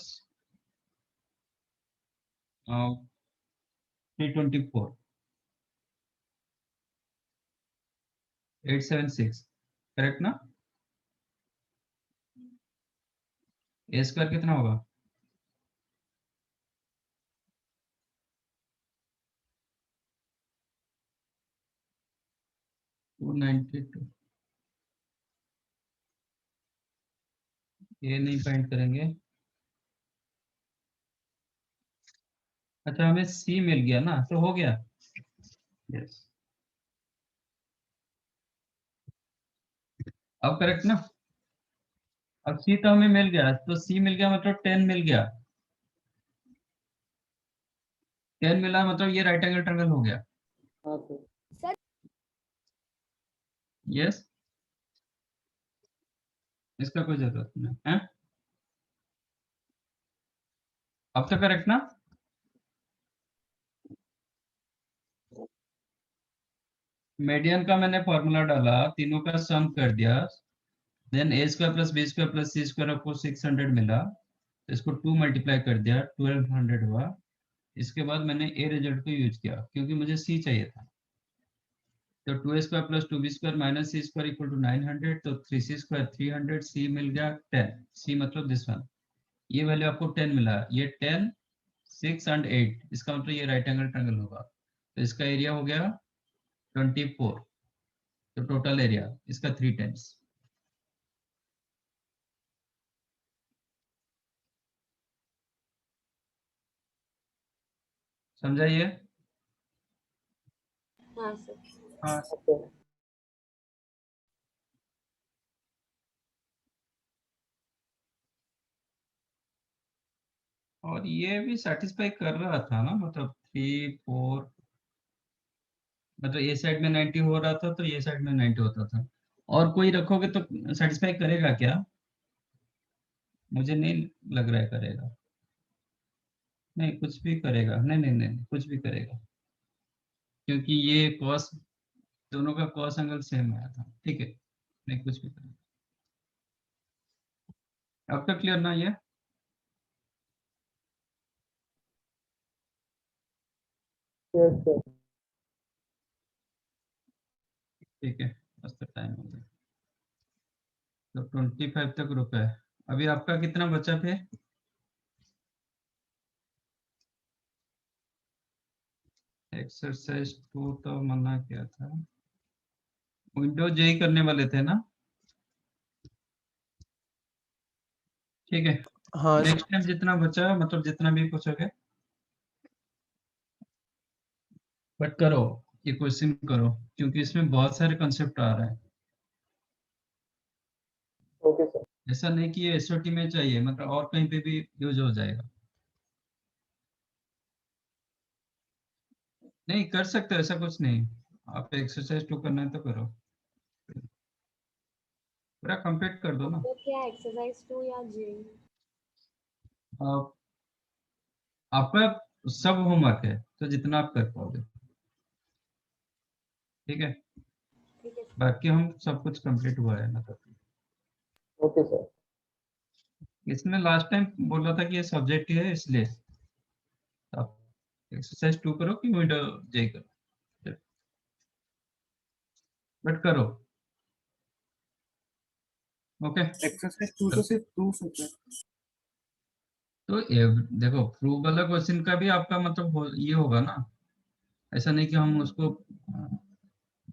324 876 correct ना? ए स्क्वायर कितना होगा? टू 92। ये नहीं फाइंड करेंगे। अच्छा हमें सी मिल गया ना, तो हो गया। यस अब करेक्ट ना? अब सी तो हमें मिल गया, तो सी मिल गया मतलब 10 मिल गया। 10 मिला मतलब ये राइट एंगल ट्रायंगल हो गया। हाँ सर। यस, इसका कोई जरूरत नहीं है। अब तो करेक्ट ना? मीडियन का मैंने फॉर्मूला डाला, तीनों का सम कर दिया, then A square plus B square plus C square आपको 600 मिला, तो इसको 2 मल्टीप्लाई कर दिया, 1200 हुआ। इसके बाद मैंने ए रिजल्ट को यूज किया क्योंकि मुझे सी चाहिए था, तो 2a square plus 2b square minus C square equal to 900, तो 3c स्क्वायर 300, सी मिल गया 10, सी मतलब दिस वन, ये वैल्यू आपको 10 मिला, ये 10, 6 एंड 8, इसका मतलब ये राइट एंगल ट्रायंगल होगा, तो इसका एरिया हो गया 24, तो टोटल एरिया इसका 3 टाइम्स। समझाइए? हाँ सर। हाँ ओके। और ये भी सेटिस्फाई कर रहा था ना, मतलब 3 4, मतलब ये साइड में 90 हो रहा था तो ये साइड में 90 होता था। और कोई रखोगे तो सेटिस्फाई करेगा क्या? मुझे नहीं लग रहा है करेगा। नहीं, कुछ भी करेगा, नहीं नहीं नहीं, कुछ भी करेगा, क्योंकि ये कॉस, दोनों का कॉस एंगल सेम आया था। ठीक है, नहीं कुछ भी करेगा। अब तक क्लियर ना ये? Yes sir. ठीक है, बस तो टाइम हो गया, तो 25 तक रुका है। अभी आपका कितना बचा फिर? एक्सरसाइज 2 तो मना किया था, विंडो जे करने वाले थे ना? ठीक है, हाँ नेक्स्ट टाइम जितना बचा, मतलब जितना भी पूछोगे, बट करो, ये क्वेश्चन करो, क्योंकि इसमें बहुत सारे कंसेप्ट आ रहे हैं। Okay sir. ऐसा नहीं कि ये एसओटी में चाहिए, मतलब और कहीं पे भी यूज हो जाएगा। नहीं कर सकते, ऐसा कुछ नहीं, आप एक्सरसाइज 2 करना है तो करो, पूरा कंप्लीट कर दो ना। तो क्या एक्सरसाइज 2 या जे? आप, आपका सब होमवर्क है, तो जितना आप कर पाओगे, ठीक है, ठीक है। बाकी हम सब कुछ कंप्लीट हुआ है, मतलब ओके सर। इसमें लास्ट टाइम बोला था कि ये सब्जेक्ट है, इसलिए आप एक्सरसाइज 2 करो कि विंडो जे करो, बट करो। ओके, एक्सरसाइज 2 तो सिर्फ प्रूफ होता है। तो देखो प्रूफ वाला क्वेश्चन का भी आपका मतलब ये होगा ना, ऐसा नहीं कि हम उसको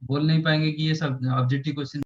बोल नहीं पाएंगे कि ये सब ऑब्जेक्टिव क्वेश्चन